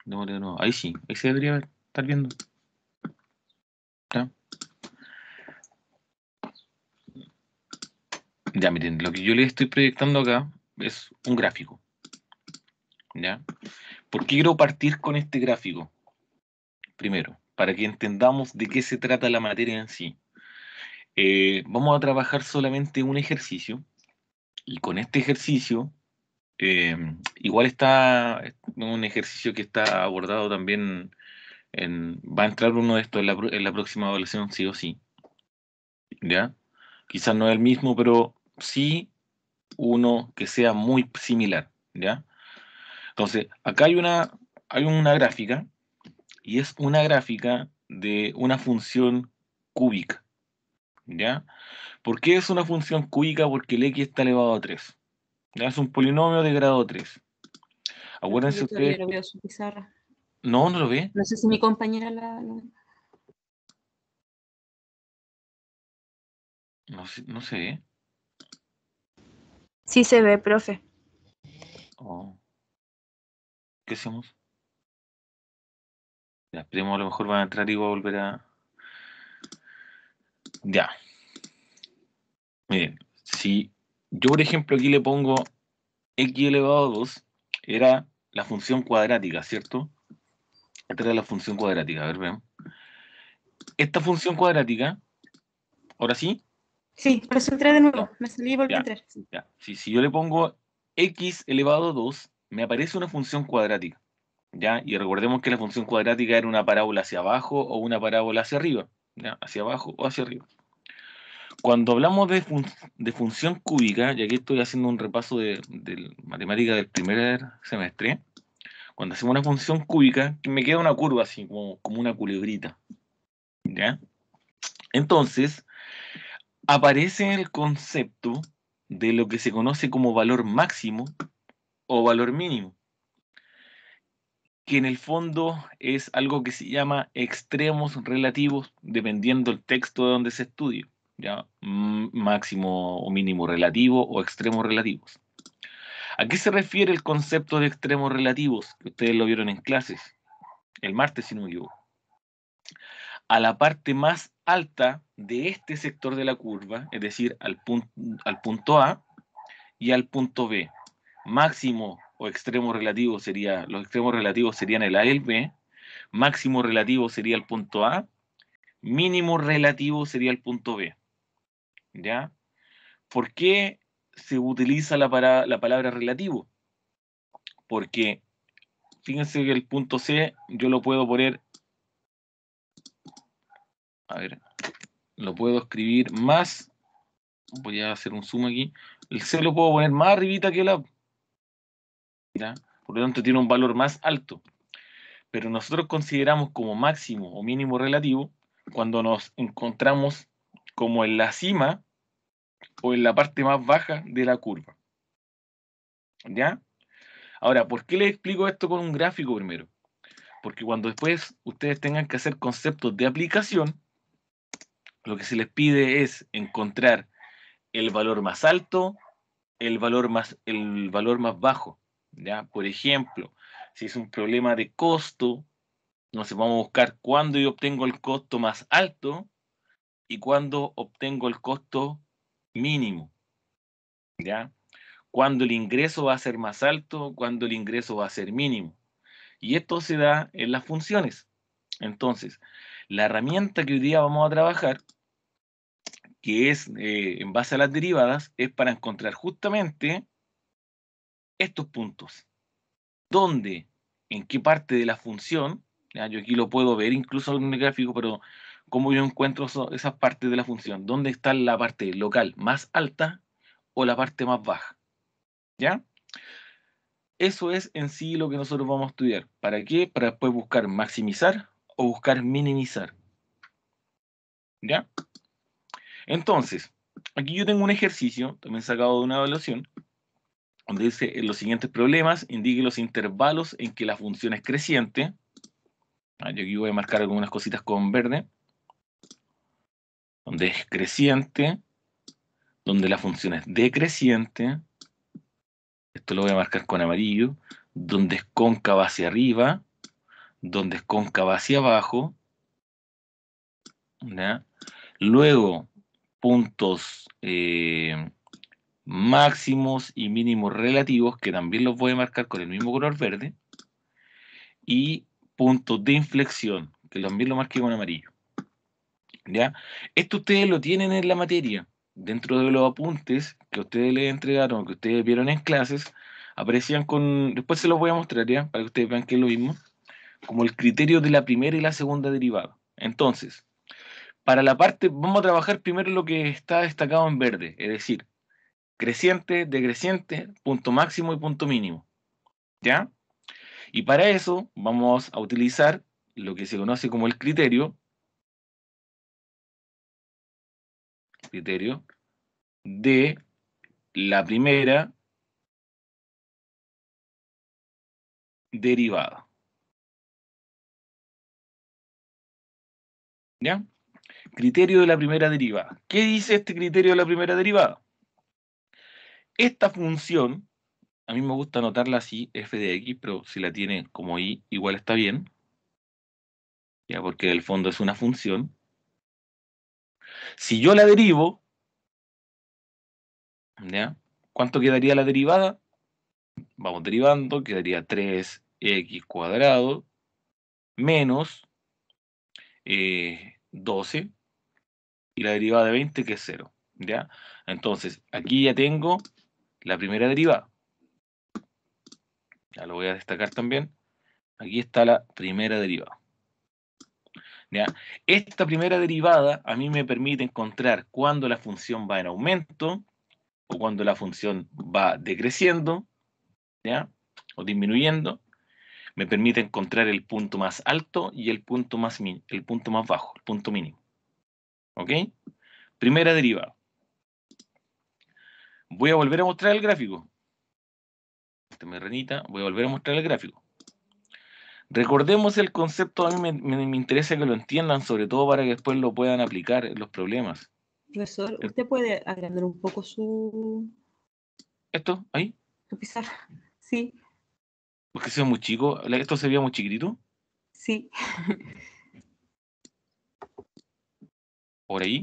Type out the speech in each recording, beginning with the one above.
démosle de nuevo. Ahí sí, ahí se debería estar viendo. ¿Ya? Ya, miren, lo que yo les estoy proyectando acá es un gráfico. ¿Ya? ¿Por qué quiero partir con este gráfico? Primero, para que entendamos de qué se trata la materia en sí. Vamos a trabajar solamente un ejercicio, y con este ejercicio, igual está un ejercicio que está abordado también va a entrar uno de estos en la próxima evaluación, sí o sí. ¿Ya? Quizás no es el mismo, pero sí uno que sea muy similar, ¿ya? Entonces, acá hay una gráfica, y es una gráfica de una función cúbica, ¿ya? ¿Por qué es una función cúbica? Porque el x está elevado a 3, ¿ya? Es un polinomio de grado 3. Profe, Acuérdense yo todavía ustedes, no veo su pizarra. no, no lo ve, No sé si mi compañera no se ve. Sí se ve, profe. Oh, ¿qué hacemos? Ya, esperemos, a lo mejor va a entrar y va a volver a... Ya, miren, si yo por ejemplo aquí le pongo x elevado a 2, era la función cuadrática, ¿cierto? Esta era la función cuadrática, a ver, veamos. Esta función cuadrática, ahora sí, Sí, por eso entré de nuevo. ya, Me salí y volví a ya, entrar. Sí. ya. Si yo le pongo x elevado a 2, me aparece una función cuadrática, ¿ya? Y recordemos que la función cuadrática era una parábola hacia abajo o una parábola hacia arriba, ¿ya? Hacia abajo o hacia arriba. Cuando hablamos de función cúbica, y aquí estoy haciendo un repaso de matemática del primer semestre, cuando hacemos una función cúbica, me queda una curva así, como una culebrita, ¿ya? Entonces, aparece el concepto de lo que se conoce como valor máximo o valor mínimo, que en el fondo es algo que se llama extremos relativos dependiendo del texto de donde se estudie, ¿ya? Máximo o mínimo relativo o extremos relativos. ¿A qué se refiere el concepto de extremos relativos? Que ustedes lo vieron en clases, el martes, si no me equivoco. A la parte más alta de este sector de la curva, es decir, al punto A y al punto B. Máximo o extremo relativo sería, los extremos relativos serían el A y el B, máximo relativo sería el punto A, mínimo relativo sería el punto B. ¿Ya? ¿Por qué se utiliza la palabra relativo? Porque fíjense que el punto C yo lo puedo poner, a ver, lo puedo escribir más, voy a hacer un zoom aquí, el C lo puedo poner más arribita que la, ¿ya? Por lo tanto tiene un valor más alto, pero nosotros consideramos como máximo o mínimo relativo cuando nos encontramos como en la cima o en la parte más baja de la curva, ¿ya? Ahora, ¿por qué les explico esto con un gráfico primero? Porque cuando después ustedes tengan que hacer conceptos de aplicación, lo que se les pide es encontrar el valor más alto, el valor más bajo, ¿ya? Por ejemplo, si es un problema de costo, entonces vamos a buscar cuándo yo obtengo el costo más alto y cuándo obtengo el costo mínimo, ¿ya? Cuándo el ingreso va a ser más alto, cuándo el ingreso va a ser mínimo. Y esto se da en las funciones. Entonces, la herramienta que hoy día vamos a trabajar, que es en base a las derivadas, es para encontrar justamente estos puntos. ¿Dónde? ¿En qué parte de la función? ¿Ya? Yo aquí lo puedo ver incluso en el gráfico, pero ¿cómo yo encuentro esas partes de la función? ¿Dónde está la parte local más alta o la parte más baja? ¿Ya? Eso es en sí lo que nosotros vamos a estudiar. ¿Para qué? Para después buscar maximizar o buscar minimizar. ¿Ya? Entonces, aquí yo tengo un ejercicio, también sacado de una evaluación, donde dice en los siguientes problemas, indique los intervalos en que la función es creciente. Yo aquí voy a marcar algunas cositas con verde, donde es creciente, donde la función es decreciente, esto lo voy a marcar con amarillo, donde es cóncava hacia arriba, donde es cóncava hacia abajo, ¿ya? Luego, puntos máximos y mínimos relativos, que también los voy a marcar con el mismo color verde, y puntos de inflexión, que también lo marqué con amarillo, ¿ya? Esto ustedes lo tienen en la materia, dentro de los apuntes que ustedes les entregaron, que ustedes vieron en clases, aparecían con, después se los voy a mostrar, ¿ya? Para que ustedes vean que es lo mismo, como el criterio de la primera y la segunda derivada. Entonces, para la parte, vamos a trabajar primero lo que está destacado en verde, es decir, creciente, decreciente, punto máximo y punto mínimo, ¿ya? Y para eso vamos a utilizar lo que se conoce como el criterio de la primera derivada, ¿ya? Criterio de la primera derivada. ¿Qué dice este criterio de la primera derivada? Esta función, a mí me gusta anotarla así, f de x, pero si la tiene como y, igual está bien, ya, porque el fondo es una función. Si yo la derivo, ¿ya? ¿Cuánto quedaría la derivada? Vamos derivando, quedaría 3x cuadrado menos 12 y la derivada de 20 que es 0, ¿ya? Entonces, aquí ya tengo la primera derivada. Ya lo voy a destacar también. Aquí está la primera derivada, ¿ya? Esta primera derivada a mí me permite encontrar cuando la función va en aumento o cuando la función va decreciendo, ¿ya? O disminuyendo. Me permite encontrar el punto más alto y el punto más bajo, el punto mínimo. ¿Ok? Primera derivada. Voy a volver a mostrar el gráfico. Me renita, voy a volver a mostrar el gráfico. Recordemos el concepto, a mí me interesa que lo entiendan, sobre todo para que después lo puedan aplicar en los problemas. Profesor, ¿usted puede agrandar un poco ¿Esto? ¿Ahí? su pizarra? Sí, Porque se ve muy chico. ¿Esto se veía muy chiquitito? sí. ¿Por ahí?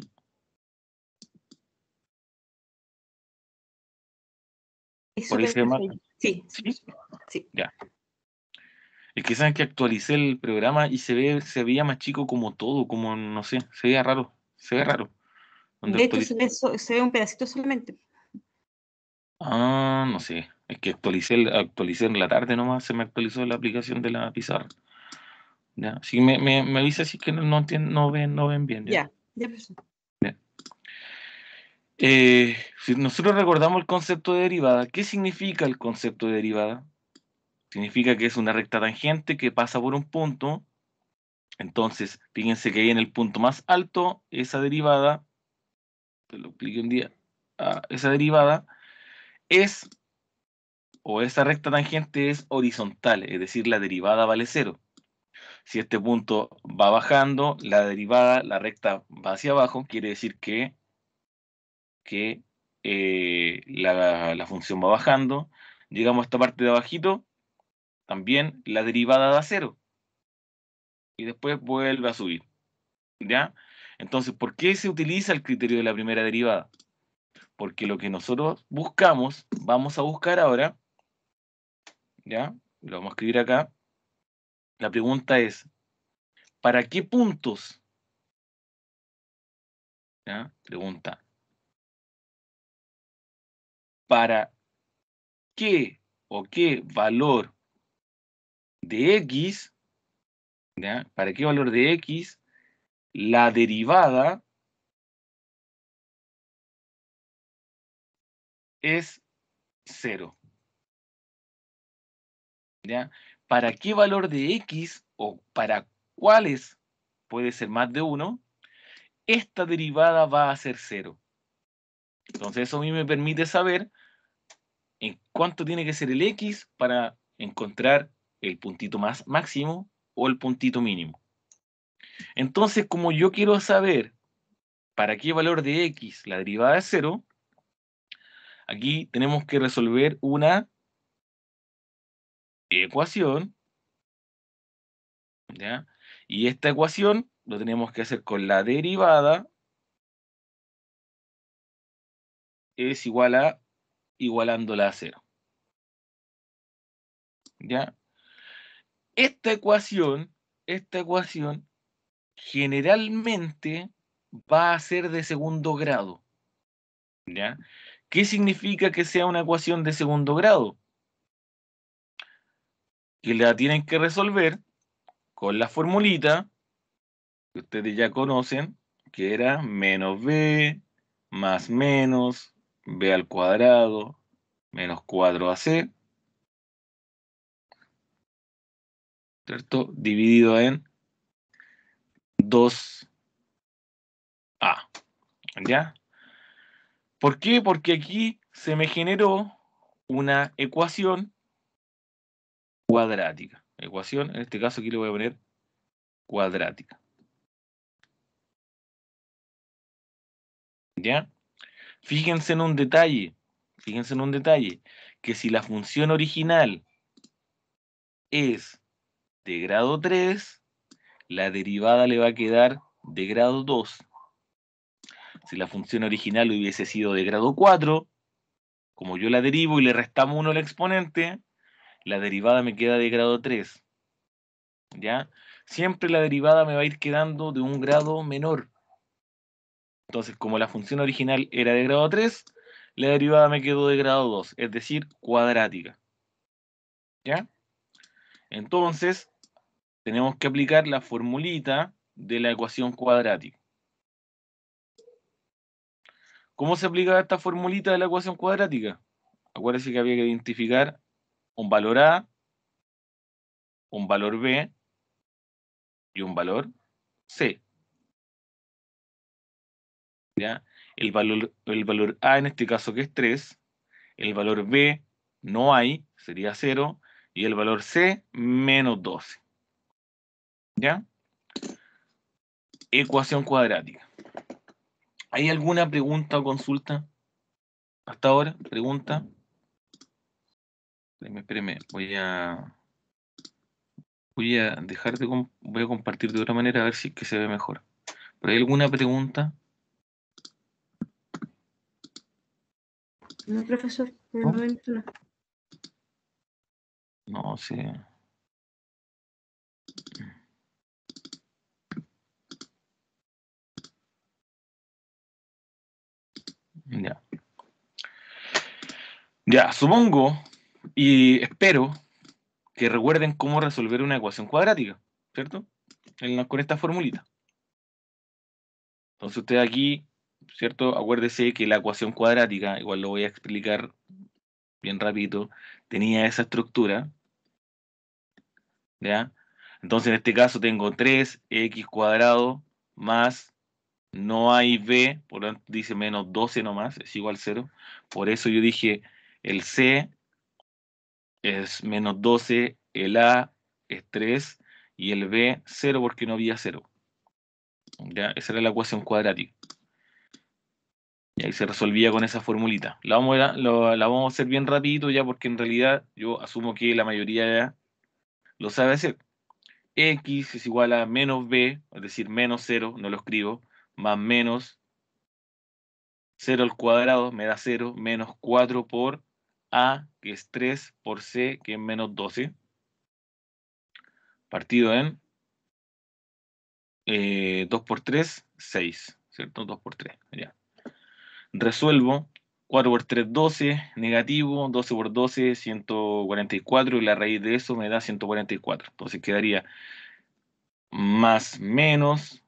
Es ¿Por ahí súper se ve más? pequeño. Sí, ¿Sí? sí. Ya. Es que saben que actualicé el programa y se veía más chico como todo, como no sé, se veía raro. Se ve raro. Cuando De hecho, actualicé. se ve un pedacito solamente. Ah, no sé. Es que actualicé en la tarde nomás, se me actualizó la aplicación de la pizarra. Ya. Sí, me avisa si es que no entienden, no ven bien, ya. Ya, ya, profesor. Ya. Si nosotros recordamos el concepto de derivada, ¿qué significa el concepto de derivada? Significa que es una recta tangente que pasa por un punto. Entonces, fíjense que ahí en el punto más alto, esa derivada, te lo expliqué un día, esa derivada es, o esa recta tangente es horizontal, es decir, la derivada vale cero. Si este punto va bajando, la derivada, la recta va hacia abajo, quiere decir que la función va bajando. Llegamos a esta parte de abajito, también la derivada da cero y después vuelve a subir, ¿ya? Entonces, ¿por qué se utiliza el criterio de la primera derivada? Porque lo que nosotros buscamos, vamos a buscar ahora, ¿ya? Lo vamos a escribir acá. La pregunta es, ¿para qué puntos? ¿Ya? Pregunta, ¿para qué o qué valor de x, ¿ya? ¿Para qué valor de x la derivada es cero? ¿Ya? ¿Para qué valor de x o para cuáles puede ser más de uno? Esta derivada va a ser cero. Entonces eso a mí me permite saber en cuánto tiene que ser el x para encontrar el puntito más máximo o el puntito mínimo. Entonces, como yo quiero saber para qué valor de x la derivada es cero, aquí tenemos que resolver una ecuación ¿Ya? Y esta ecuación lo tenemos que hacer con la derivada es igual a igualándola a 0. ¿Ya? Esta ecuación generalmente va a ser de segundo grado. ¿Ya? ¿Qué significa que sea una ecuación de segundo grado? Que la tienen que resolver con la formulita que ustedes ya conocen, que era menos b más menos b al cuadrado menos 4ac, ¿cierto? Dividido en 2a, ¿ya? ¿Por qué? Porque aquí se me generó una ecuación cuadrática. Ecuación, en este caso aquí le voy a poner cuadrática. ¿Ya? Fíjense en un detalle, que si la función original es de grado 3, la derivada le va a quedar de grado 2. Si la función original hubiese sido de grado 4, como yo la derivo y le restamos 1 al exponente, la derivada me queda de grado 3. ¿Ya? Siempre la derivada me va a ir quedando de un grado menor. Entonces, como la función original era de grado 3, la derivada me quedó de grado 2, es decir, cuadrática. ¿Ya? Entonces, tenemos que aplicar la formulita de la ecuación cuadrática. ¿Cómo se aplica esta formulita de la ecuación cuadrática? Acuérdense que había que identificar un valor A, un valor B y un valor C. ¿Ya? El valor A en este caso que es 3, el valor B no hay, sería 0, y el valor C menos 12. ¿Ya? Ecuación cuadrática. ¿Hay alguna pregunta o consulta hasta ahora? ¿Pregunta? Espéreme, voy a dejar de voy a compartir de otra manera a ver si es que se ve mejor. ¿Pero hay alguna pregunta? No, profesor, por el ¿No? momento no. No sé. Ya. Ya, supongo y espero que recuerden cómo resolver una ecuación cuadrática, ¿cierto? Con esta formulita. Entonces usted aquí, ¿cierto? Acuérdese que la ecuación cuadrática, igual lo voy a explicar bien rapidito, tenía esa estructura, ¿ya? Entonces en este caso tengo 3x cuadrado más, no hay b, por lo tanto dice menos 12 nomás, es igual a 0. Por eso yo dije el c es menos 12, el a es 3 y el b 0 porque no había 0. ¿Ya? Esa era la ecuación cuadrática. Y ahí se resolvía con esa formulita. La vamos a hacer bien rapidito ya porque en realidad yo asumo que la mayoría ya lo sabe hacer. X es igual a menos b, es decir, menos 0, no lo escribo, más menos 0 al cuadrado me da 0, menos 4 por a, que es 3, por c, que es menos 12, partido en 2 por 3, 6, ¿cierto? 2 por 3, ya. Resuelvo, 4 por 3, 12, negativo, 12 por 12, 144, y la raíz de eso me da 144. Entonces quedaría más menos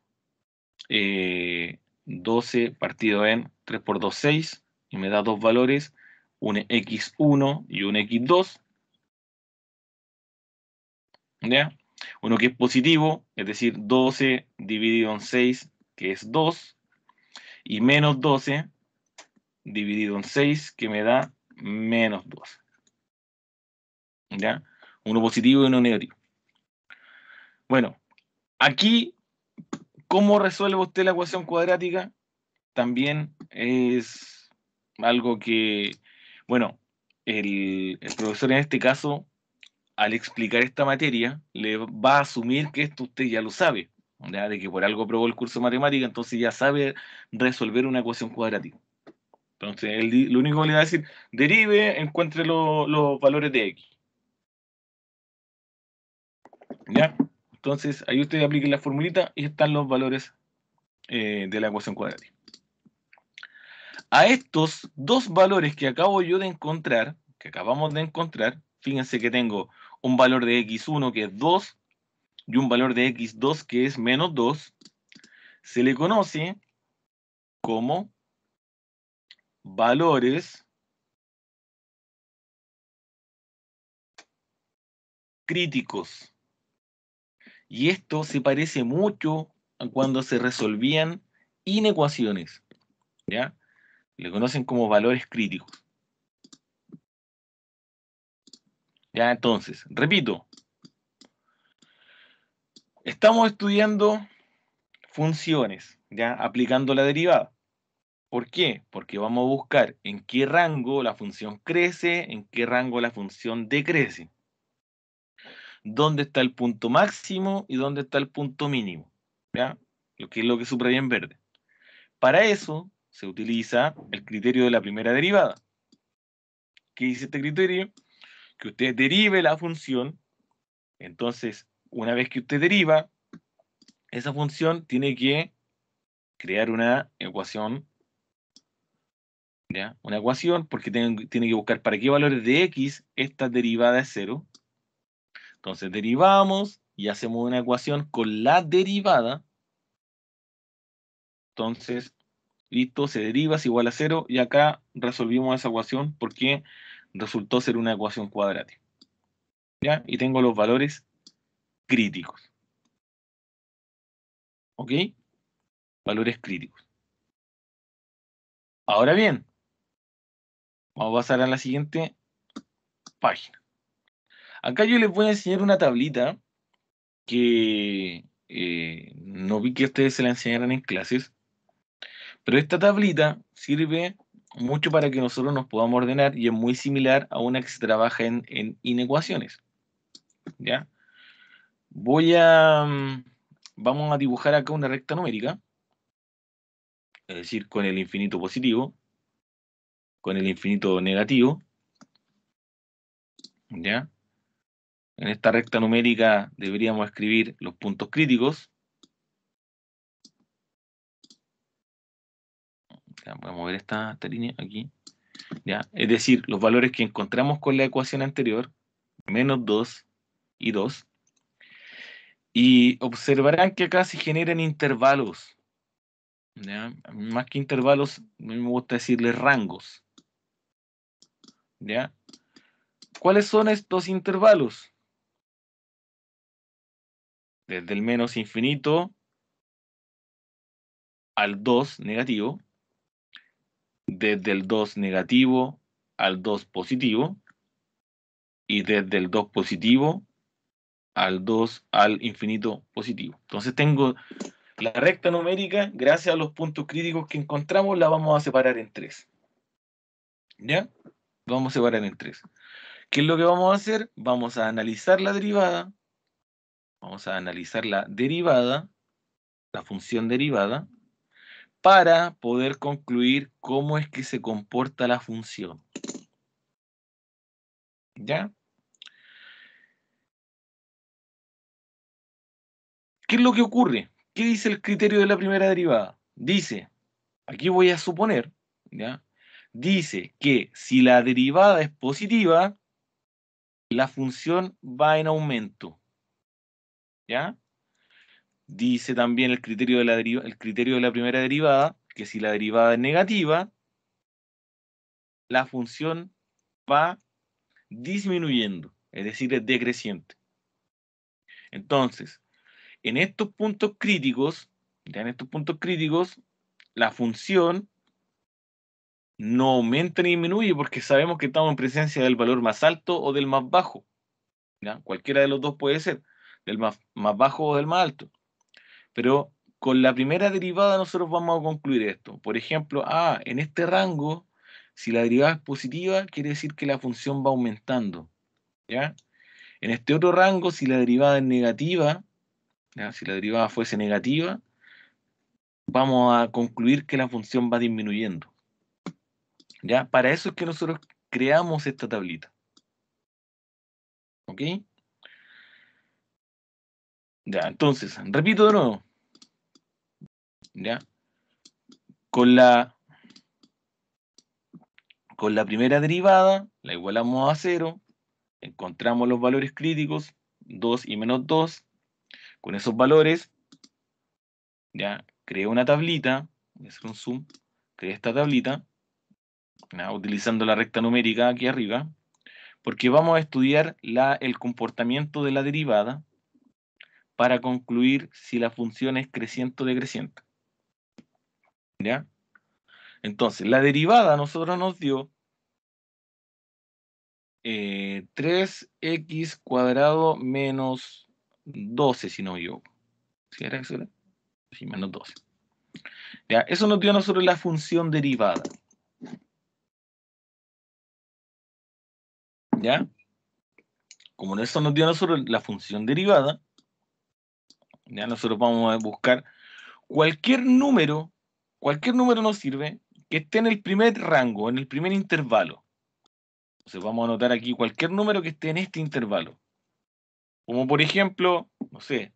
12 partido en 3 por 2, 6, y me da dos valores, un x1 y un x2, ¿ya? Uno que es positivo, es decir, 12 dividido en 6, que es 2, y menos 12 dividido en 6, que me da menos 2. ¿Ya? Uno positivo y uno negativo. Bueno, aquí, ¿cómo resuelve usted la ecuación cuadrática? También es algo que, bueno, el profesor en este caso al explicar esta materia, le va a asumir que esto usted ya lo sabe, ¿ya? De que por algo aprobó el curso de matemática, entonces ya sabe resolver una ecuación cuadrática. Entonces, lo único que le va a decir, derive, encuentre los valores de x. ¿Ya? Entonces, ahí usted aplique la formulita y están los valores de la ecuación cuadrática. A estos dos valores que acabo yo de encontrar, que acabamos de encontrar, fíjense que tengo un valor de x1 que es 2 y un valor de x2 que es menos 2, se le conoce como valores críticos. Y esto se parece mucho a cuando se resolvían inecuaciones, ¿ya? Le conocen como valores críticos. Ya, entonces, repito, estamos estudiando funciones, ya, aplicando la derivada. ¿Por qué? Porque vamos a buscar en qué rango la función crece, en qué rango la función decrece. Dónde está el punto máximo y dónde está el punto mínimo, ¿ya? Lo que es lo que subraya en verde. Para eso se utiliza el criterio de la primera derivada. ¿Qué dice este criterio? Que usted derive la función. Entonces, una vez que usted deriva, esa función tiene que crear una ecuación, ¿ya? Una ecuación porque tiene que buscar para qué valores de x esta derivada es 0. Entonces, derivamos y hacemos una ecuación con la derivada. Entonces, listo, se deriva, es igual a 0 y acá resolvimos esa ecuación porque resultó ser una ecuación cuadrática. ¿Ya? Y tengo los valores críticos. ¿Ok? Valores críticos. Ahora bien, vamos a pasar a la siguiente página. Acá yo les voy a enseñar una tablita que no vi que ustedes se la enseñaran en clases, pero esta tablita sirve mucho para que nosotros nos podamos ordenar y es muy similar a una que se trabaja en inecuaciones. ¿Ya? Vamos a dibujar acá una recta numérica, es decir, con el infinito positivo, con el infinito negativo, ¿ya? En esta recta numérica deberíamos escribir los puntos críticos. Ya, voy a mover esta línea aquí, ¿ya? Es decir, los valores que encontramos con la ecuación anterior, menos 2 y 2. Y observarán que acá se generan intervalos, ¿ya? Más que intervalos, a mí me gusta decirles rangos, ¿ya? ¿Cuáles son estos intervalos? Desde el menos infinito al 2 negativo, desde el 2 negativo al 2 positivo, y desde el 2 positivo al 2 al infinito positivo. Entonces tengo la recta numérica, gracias a los puntos críticos que encontramos, la vamos a separar en 3. ¿Ya? Vamos a separar en 3. ¿Qué es lo que vamos a hacer? Vamos a analizar la derivada. Vamos a analizar la derivada, la función derivada, para poder concluir cómo es que se comporta la función. ¿Ya? ¿Qué es lo que ocurre? ¿Qué dice el criterio de la primera derivada? Dice, aquí voy a suponer, ¿ya? Dice que si la derivada es positiva, la función va en aumento, ¿ya? Dice también el criterio de el criterio de la primera derivada, que si la derivada es negativa, la función va disminuyendo, es decir, es decreciente. Entonces, en estos puntos críticos, ya en estos puntos críticos, la función no aumenta ni disminuye porque sabemos que estamos en presencia del valor más alto o del más bajo. ¿Ya? Cualquiera de los dos puede ser, del más bajo o del más alto. Pero con la primera derivada nosotros vamos a concluir esto. Por ejemplo, en este rango, si la derivada es positiva, quiere decir que la función va aumentando. ¿Ya? En este otro rango, si la derivada es negativa, ¿ya? Si la derivada fuese negativa, vamos a concluir que la función va disminuyendo. ¿Ya? Para eso es que nosotros creamos esta tablita. ¿Ok? Ya, entonces, repito de nuevo. ¿Ya? Con la primera derivada, la igualamos a 0, encontramos los valores críticos, 2 y menos 2. Con esos valores, ya, creo una tablita, voy a hacer un zoom, creé esta tablita, ¿ya? Utilizando la recta numérica aquí arriba, porque vamos a estudiar el comportamiento de la derivada para concluir si la función es creciente o decreciente. ¿Ya? Entonces, la derivada a nosotros nos dio 3x cuadrado menos 12, si no me equivoco. ¿Sí era eso? Sí, menos 12. ¿Ya? Eso nos dio a nosotros la función derivada. ¿Ya? Como eso nos dio a nosotros la función derivada, ya nosotros vamos a buscar cualquier número nos sirve que esté en el primer rango, en el primer intervalo. Entonces vamos a anotar aquí cualquier número que esté en este intervalo. Como por ejemplo, no sé,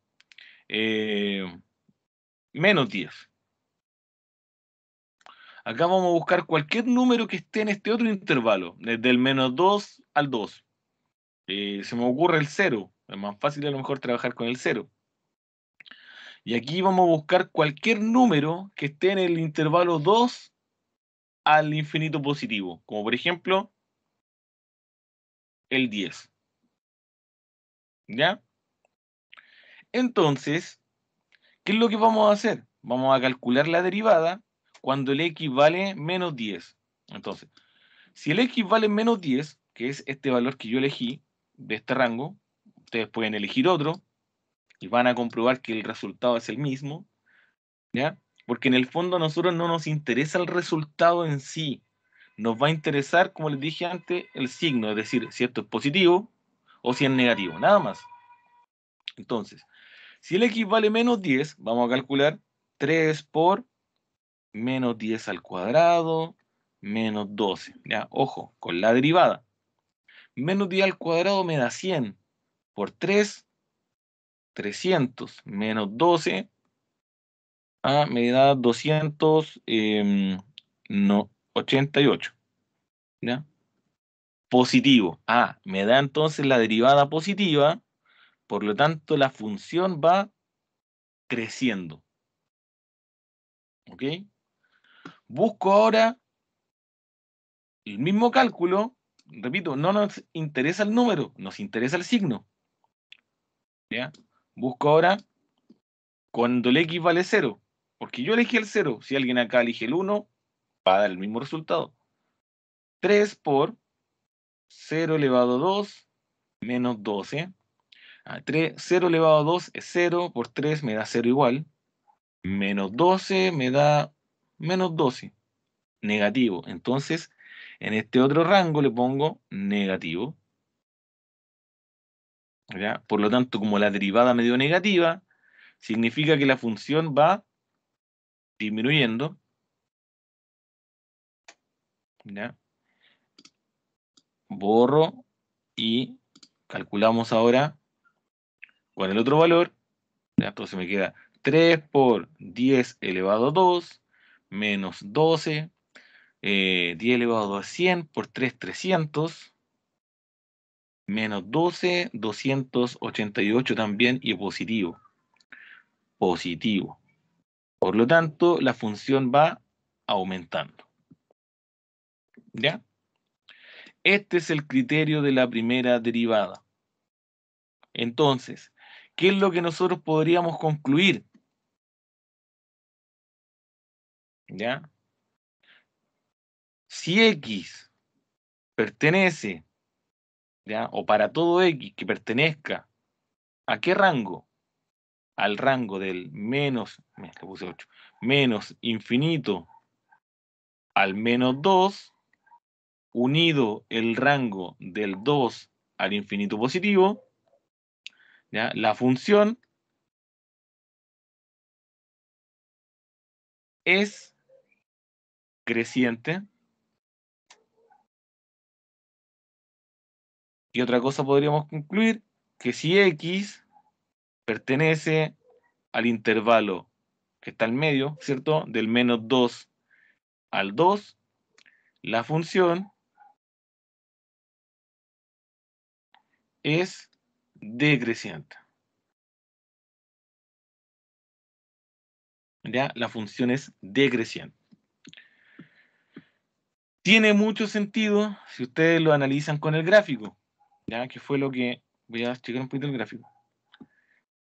menos 10. Acá vamos a buscar cualquier número que esté en este otro intervalo, desde el menos 2 al 2. Se me ocurre el 0. Es más fácil a lo mejor trabajar con el 0. Y aquí vamos a buscar cualquier número que esté en el intervalo 2 al infinito positivo. Como por ejemplo, el 10. ¿Ya? Entonces, ¿qué es lo que vamos a hacer? Vamos a calcular la derivada cuando el x vale menos 10. Entonces, si el x vale menos 10, que es este valor que yo elegí de este rango, ustedes pueden elegir otro y van a comprobar que el resultado es el mismo, ¿ya? Porque en el fondo a nosotros no nos interesa el resultado en sí. Nos va a interesar, como les dije antes, el signo, es decir, si esto es positivo o si es negativo, nada más. Entonces, si el x vale menos 10, vamos a calcular 3 por menos 10 al cuadrado menos 12. ¿Ya? Ojo, con la derivada. Menos 10 al cuadrado me da 100. Por 3, 300. Menos 12, me da 288. ¿Ya? Positivo. Me da entonces la derivada positiva. Por lo tanto, la función va creciendo. ¿Ok? Busco ahora el mismo cálculo. Repito, no nos interesa el número, nos interesa el signo. ¿Ya? Busco ahora cuando el x vale 0. Porque yo elegí el 0. Si alguien acá elige el 1, va a dar el mismo resultado. 3 por 0 elevado a 2 menos 12. 0 elevado a 2 es 0, por 3 me da 0 igual. Menos 12 me da menos 12. Negativo. Entonces, en este otro rango le pongo negativo. ¿Ya? Por lo tanto, como la derivada me dio negativa, significa que la función va disminuyendo. ¿Ya? Borro y calculamos ahora con el otro valor. ¿Ya? Entonces me queda 3 por 10 elevado a 2 menos 12. 10 elevado a 100 por 3, 300. Menos 12, 288 también y positivo. Positivo. Por lo tanto, la función va aumentando. ¿Ya? Este es el criterio de la primera derivada. Entonces, ¿qué es lo que nosotros podríamos concluir? ¿Ya? Si x pertenece, ¿ya? O para todo x que pertenezca, ¿a qué rango? Al rango del menos, le puse 8, menos infinito al menos 2, unido el rango del 2 al infinito positivo, ¿ya? La función es creciente. Y otra cosa podríamos concluir, que si X pertenece al intervalo que está al medio, ¿cierto? Del menos 2 al 2, la función es decreciente. ¿Ya? La función es decreciente. Tiene mucho sentido si ustedes lo analizan con el gráfico, ¿ya? Que fue lo que... Voy a checar un poquito el gráfico,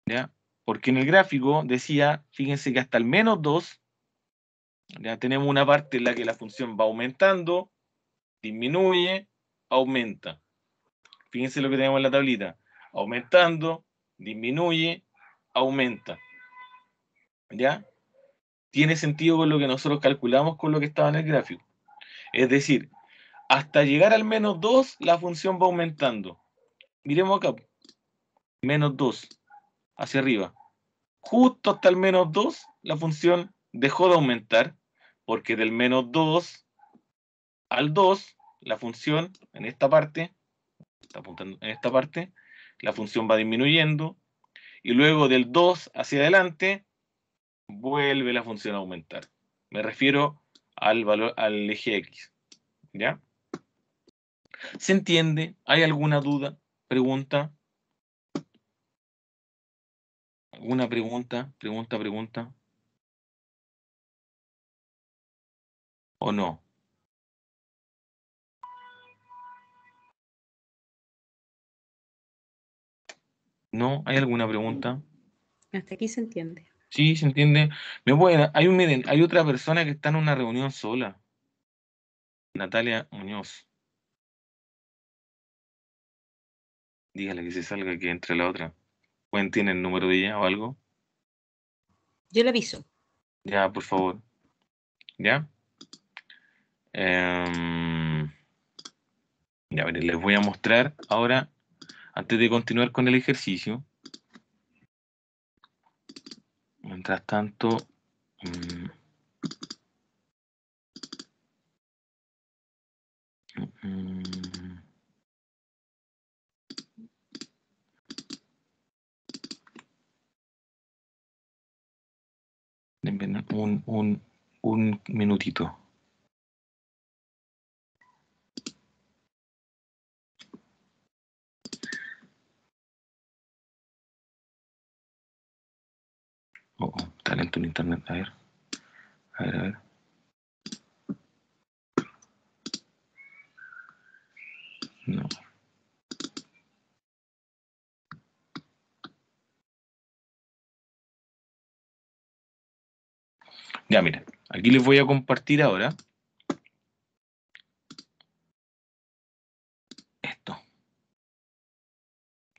¿ya? Porque en el gráfico decía, fíjense que hasta el menos 2, ya tenemos una parte en la que la función va aumentando, disminuye, aumenta. Fíjense lo que tenemos en la tablita. Aumentando, disminuye, aumenta. ¿Ya? Tiene sentido con lo que nosotros calculamos con lo que estaba en el gráfico. Es decir, hasta llegar al menos 2, la función va aumentando. Miremos acá. Menos 2, hacia arriba. Justo hasta el menos 2, la función dejó de aumentar, porque del menos 2 al 2, la función en esta parte, está apuntando en esta parte, la función va disminuyendo, y luego del 2 hacia adelante, vuelve la función a aumentar. Me refiero al valor, al eje X. ¿Ya? ¿Se entiende? ¿Hay alguna duda? ¿Pregunta? ¿Alguna pregunta? ¿Pregunta? ¿O no? ¿No? ¿Hay alguna pregunta? Hasta aquí se entiende. Sí, se entiende. Miren, hay otra persona que está en una reunión sola. Natalia Muñoz. Dígale que se salga, que entre la otra. ¿Pueden tiene el número de ella o algo? Yo le aviso. Ya, por favor. ¿Ya? Ya, miren, les voy a mostrar ahora, antes de continuar con el ejercicio. Mientras tanto, mm, mm, denme un minutito. Oh, está lento el internet. A ver. No. Ya, miren, aquí les voy a compartir ahora esto.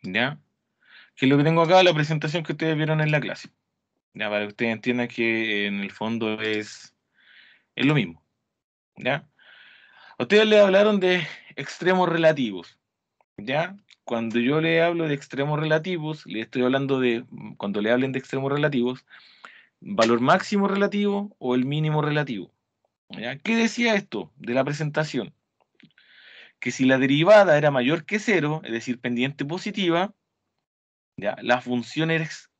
¿Ya? Que es lo que tengo acá, la presentación que ustedes vieron en la clase. Ya, para que ustedes entiendan que en el fondo es lo mismo. ¿Ya? Ustedes le hablaron de extremos relativos. ¿Ya? Cuando yo le hablo de extremos relativos, le estoy hablando de, cuando le hablen de extremos relativos, valor máximo relativo o el mínimo relativo. ¿Ya? ¿Qué decía esto de la presentación? Que si la derivada era mayor que cero, es decir, pendiente positiva, ¿ya? La función es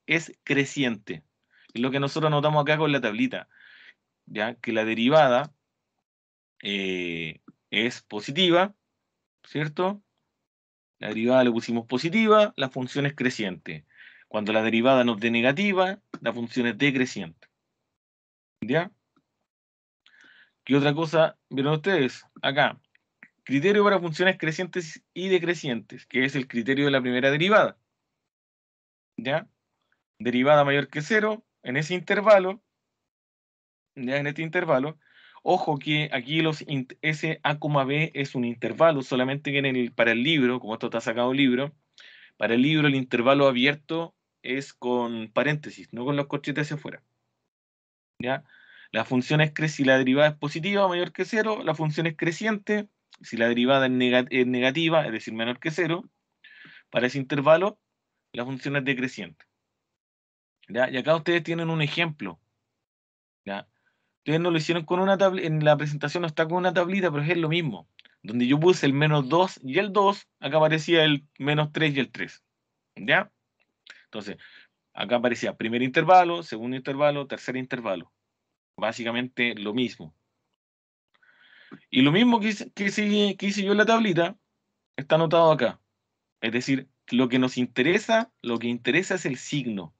creciente. Es lo que nosotros notamos acá con la tablita, ¿ya? Que la derivada es positiva, ¿cierto? La derivada le pusimos positiva, la función es creciente. Cuando la derivada nos dé negativa, la función es decreciente. ¿Ya? ¿Qué otra cosa vieron ustedes? Acá, criterio para funciones crecientes y decrecientes, que es el criterio de la primera derivada. ¿Ya? Derivada mayor que cero, en ese intervalo, ya en este intervalo, ojo que aquí ese A, B es un intervalo, solamente que para el libro, como esto está sacado del libro, para el libro el intervalo abierto es con paréntesis, no con los corchetes hacia afuera. ¿Ya? La función es si la derivada es positiva o mayor que cero, la función es creciente. Si la derivada es negativa, es decir, menor que cero, para ese intervalo, la función es decreciente. ¿Ya? Y acá ustedes tienen un ejemplo. ¿Ya? Ustedes no lo hicieron con una tablita, en la presentación no está con una tablita, pero es lo mismo. Donde yo puse el -2 y el 2, acá aparecía el -3 y el 3. ¿Ya? Entonces, acá aparecía primer intervalo, segundo intervalo, tercer intervalo. Básicamente lo mismo. Y lo mismo que hice yo en la tablita, está anotado acá. Es decir, lo que interesa es el signo.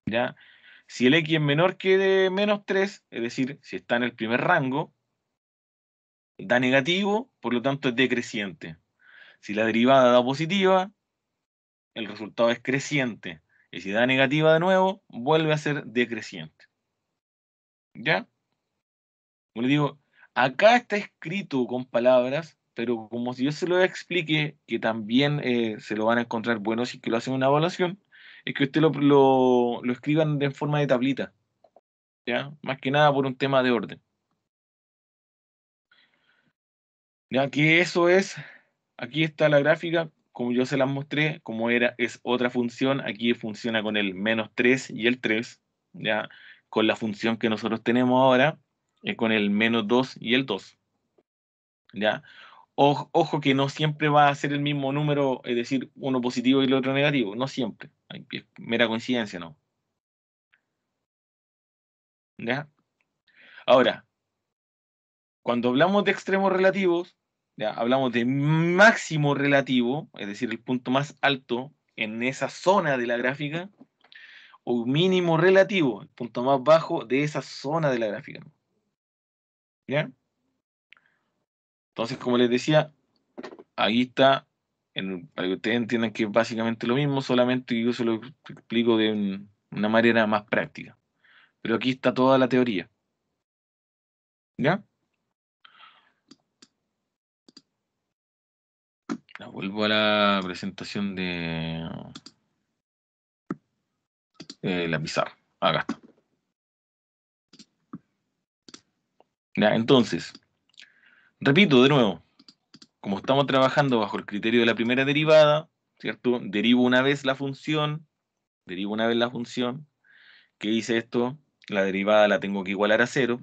¿Ya? Si el x es menor que de -3, es decir, si está en el primer rango, da negativo, por lo tanto es decreciente. Si la derivada da positiva, el resultado es creciente. Y si da negativa de nuevo, vuelve a ser decreciente. ¿Ya? Como le digo, acá está escrito con palabras, pero como si yo se lo explique, que también se lo van a encontrar bueno si que lo hacen una evaluación, es que usted lo escriban en forma de tablita. ¿Ya? Más que nada por un tema de orden. Ya que eso es, aquí está la gráfica, como yo se las mostré, como era, es otra función, aquí funciona con el -3 y el 3, ya, con la función que nosotros tenemos ahora, con el -2 y el 2, ya. Ojo que no siempre va a ser el mismo número, es decir, uno positivo y el otro negativo, no siempre, es mera coincidencia, ¿no? ¿Ya? Ahora, cuando hablamos de extremos relativos, ya, hablamos de máximo relativo, es decir, el punto más alto en esa zona de la gráfica, o mínimo relativo, el punto más bajo de esa zona de la gráfica. ¿Ya? Entonces, como les decía, ahí está, para que ustedes entiendan que es básicamente lo mismo, solamente que yo se lo explico de una manera más práctica. Pero aquí está toda la teoría. ¿Ya? Ya, vuelvo a la presentación de la pizarra. Acá está. ¿Ya? Entonces, repito de nuevo, como estamos trabajando bajo el criterio de la primera derivada, ¿cierto? Derivo una vez la función. ¿Qué dice esto? La derivada la tengo que igualar a cero.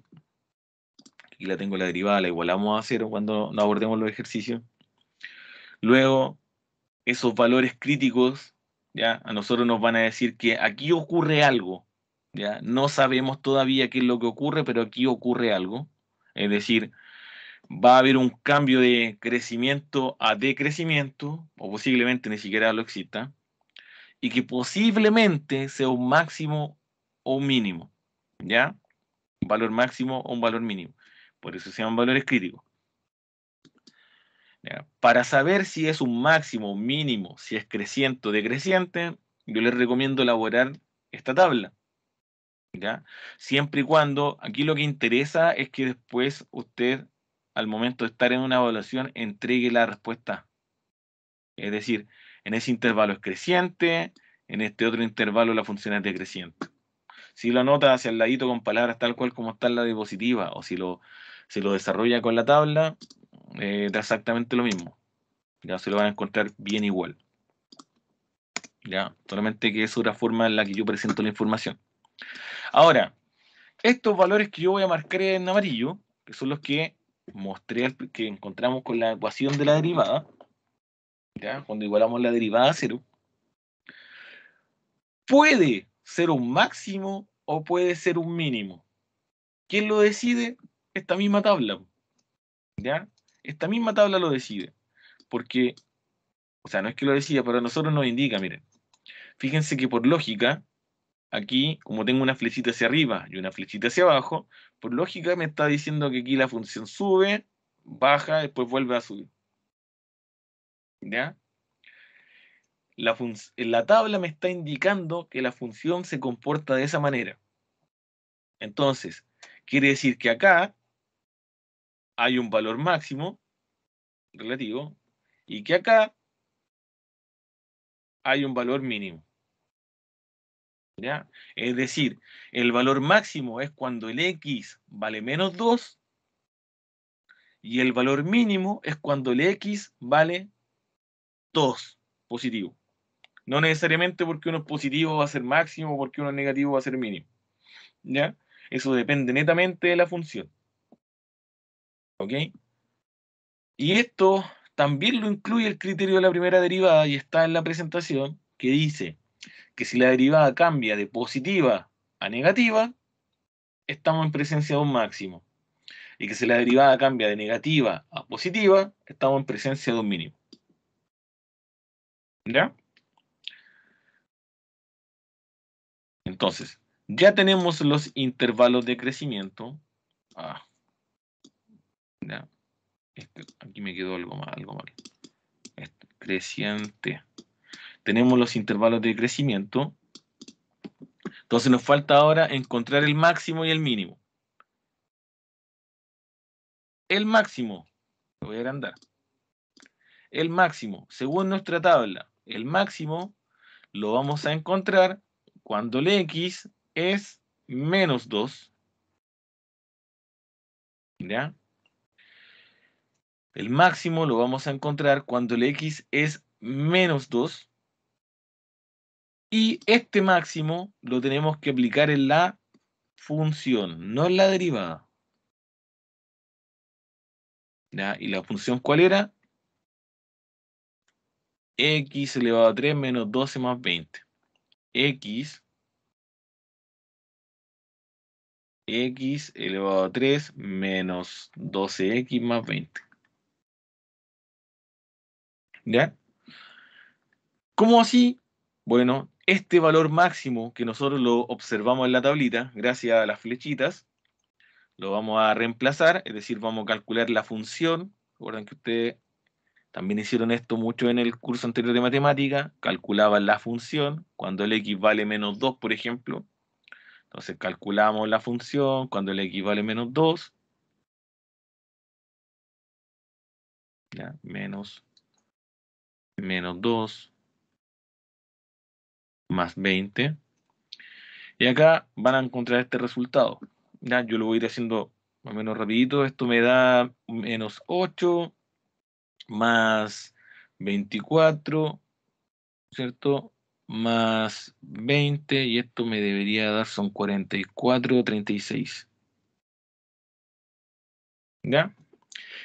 Aquí la tengo la derivada, la igualamos a cero cuando nos abordemos los ejercicios. Luego, esos valores críticos, ¿ya? A nosotros nos van a decir que aquí ocurre algo, ¿ya? No sabemos todavía qué es lo que ocurre, pero aquí ocurre algo. Es decir, va a haber un cambio de crecimiento a decrecimiento, o posiblemente ni siquiera lo exista, y que posiblemente sea un máximo o un mínimo, ¿ya? Un valor máximo o un valor mínimo. Por eso se llaman valores críticos. ¿Ya? Para saber si es un máximo, un mínimo, si es creciente o decreciente, yo les recomiendo elaborar esta tabla. ¿Ya? Siempre y cuando, aquí lo que interesa es que después usted, al momento de estar en una evaluación, entregue la respuesta. Es decir, en ese intervalo es creciente, en este otro intervalo la función es decreciente. Si lo anota hacia el ladito con palabras tal cual como está en la diapositiva, o si lo desarrolla con la tabla, da exactamente lo mismo. Ya se lo van a encontrar bien igual. Ya, solamente que es otra forma en la que yo presento la información. Ahora, estos valores que yo voy a marcar en amarillo, que son los que mostré, que encontramos con la ecuación de la derivada, ¿ya? Cuando igualamos la derivada a cero, puede ser un máximo o puede ser un mínimo. ¿Quién lo decide? Esta misma tabla, ¿ya? Esta misma tabla lo decide. Porque, o sea, no es que lo decida, pero a nosotros nos indica, miren, fíjense que por lógica, aquí, como tengo una flechita hacia arriba y una flechita hacia abajo, por lógica me está diciendo que aquí la función sube, baja, después vuelve a subir. ¿Ya? La tabla me está indicando que la función se comporta de esa manera. Entonces, quiere decir que acá hay un valor máximo relativo y que acá hay un valor mínimo. ¿Ya? Es decir, el valor máximo es cuando el x vale -2 y el valor mínimo es cuando el x vale 2 positivo. No necesariamente porque uno es positivo va a ser máximo, porque uno es negativo va a ser mínimo. ¿Ya? Eso depende netamente de la función. ¿Ok? Y esto también lo incluye el criterio de la primera derivada y está en la presentación, que dice que si la derivada cambia de positiva a negativa, estamos en presencia de un máximo. Y que si la derivada cambia de negativa a positiva, estamos en presencia de un mínimo. ¿Ya? Entonces, ya tenemos los intervalos de crecimiento. ¿Ya? Aquí me quedó algo mal, creciente. Tenemos los intervalos de crecimiento. Entonces nos falta ahora encontrar el máximo y el mínimo. El máximo, lo voy a agrandar. El máximo, según nuestra tabla, el máximo lo vamos a encontrar cuando el x es menos 2. ¿Ya? El máximo lo vamos a encontrar cuando el x es menos 2. Y este máximo lo tenemos que aplicar en la función, no en la derivada. ¿Ya? ¿Y la función cuál era? X elevado a 3 menos 12 más 20. X elevado a 3 menos 12x más 20. ¿Ya? ¿Cómo así? Bueno, este valor máximo que nosotros lo observamos en la tablita, gracias a las flechitas, lo vamos a reemplazar, es decir, vamos a calcular la función. Recuerden que ustedes también hicieron esto mucho en el curso anterior de matemática, calculaban la función cuando el x vale menos 2, por ejemplo. Entonces calculamos la función cuando el x vale menos 2, ¿ya? Menos 2 más 20. Y acá van a encontrar este resultado. ¿Ya? Yo lo voy a ir haciendo más o menos rapidito. Esto me da menos 8 más 24, ¿cierto? Más 20, y esto me debería dar, son 44, 36. ¿Ya?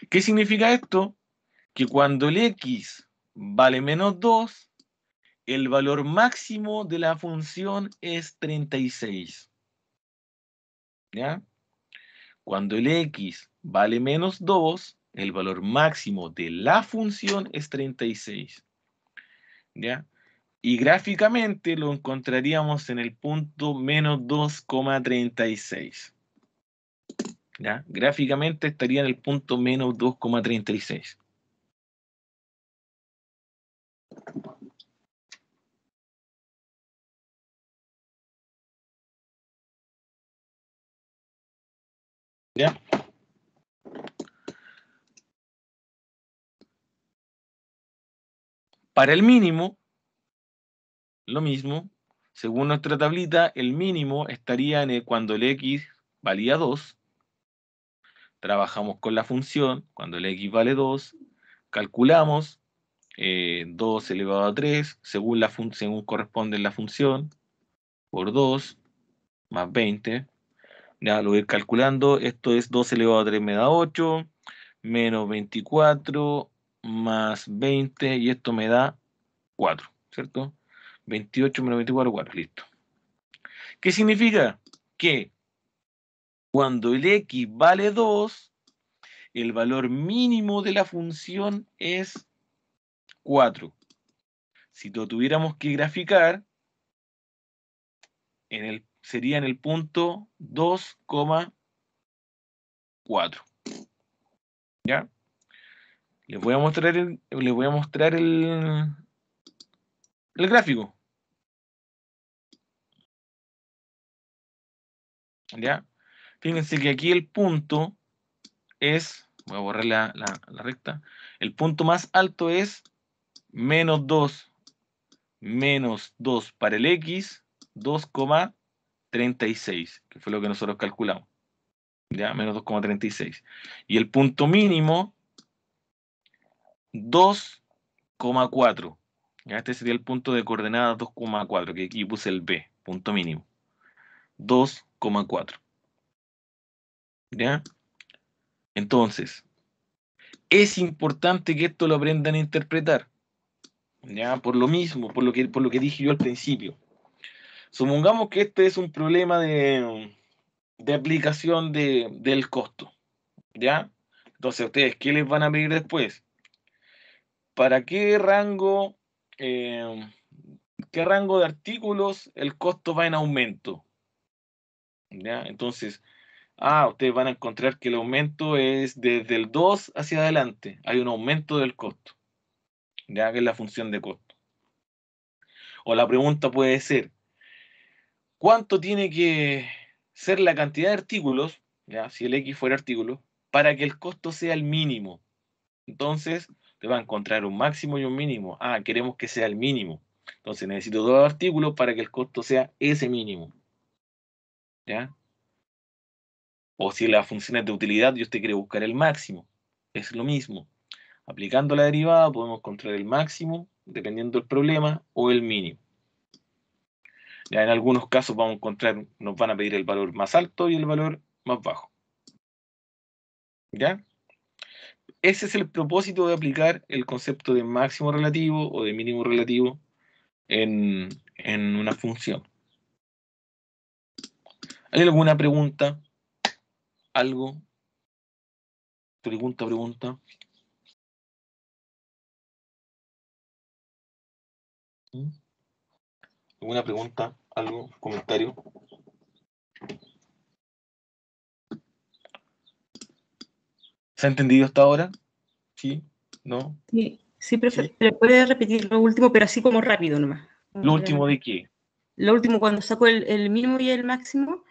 ¿Qué significa esto? Que cuando el x vale menos 2, el valor máximo de la función es 36. ¿Ya? Cuando el x vale menos 2, el valor máximo de la función es 36. ¿Ya? Y gráficamente lo encontraríamos en el punto menos 2,36. ¿Ya? Gráficamente estaría en el punto menos 2,36. ¿Ya? Para el mínimo, lo mismo. Según nuestra tablita, el mínimo estaría cuando el x valía 2. Trabajamos con la función, cuando el x vale 2, calculamos 2 elevado a 3, según corresponde la función, por 2, más 20. Ya lo voy a ir calculando. Esto es 2 elevado a 3 me da 8, menos 24, más 20, y esto me da 4, ¿cierto? 28 menos 24, 4, listo. ¿Qué significa? Que cuando el x vale 2, el valor mínimo de la función es 4. Si lo tuviéramos que graficar, sería en el punto 2,4. ¿Ya? Les voy a mostrar el gráfico. ¿Ya? Fíjense que aquí el punto es, voy a borrar la recta, el punto más alto es menos 2 para el x, 2,36, que fue lo que nosotros calculamos. ¿Ya? Menos 2,36. Y el punto mínimo, 2,4. Ya, este sería el punto de coordenada 2,4, que aquí puse el B, punto mínimo. 2,4. ¿Ya? Entonces, es importante que esto lo aprendan a interpretar. ¿Ya? Por lo mismo, por lo que dije yo al principio. Supongamos que este es un problema de aplicación del costo. ¿Ya? Entonces, ¿ustedes qué les van a pedir después? ¿Para qué rango de artículos el costo va en aumento? ¿Ya? Entonces, ustedes van a encontrar que el aumento es desde el 2 hacia adelante. Hay un aumento del costo, ya que es la función de costo. O la pregunta puede ser, ¿cuánto tiene que ser la cantidad de artículos, ya, si el X fuera artículo, para que el costo sea el mínimo? Entonces, te va a encontrar un máximo y un mínimo. Queremos que sea el mínimo. Entonces, necesito 2 artículos para que el costo sea ese mínimo. ¿Ya? O si la función es de utilidad y usted quiere buscar el máximo. Es lo mismo. Aplicando la derivada podemos encontrar el máximo, dependiendo del problema, o el mínimo. Ya en algunos casos vamos a encontrar, nos van a pedir el valor más alto y el valor más bajo. ¿Ya? Ese es el propósito de aplicar el concepto de máximo relativo o de mínimo relativo en una función. ¿Hay alguna pregunta? ¿Algo? Pregunta. ¿Alguna pregunta? ¿Algo? ¿Comentario? ¿Se ha entendido hasta ahora? ¿Sí? ¿No? Sí, profe, pero puede repetir lo último, pero así como rápido nomás. ¿Lo último de qué? Lo último, cuando saco el mínimo y el máximo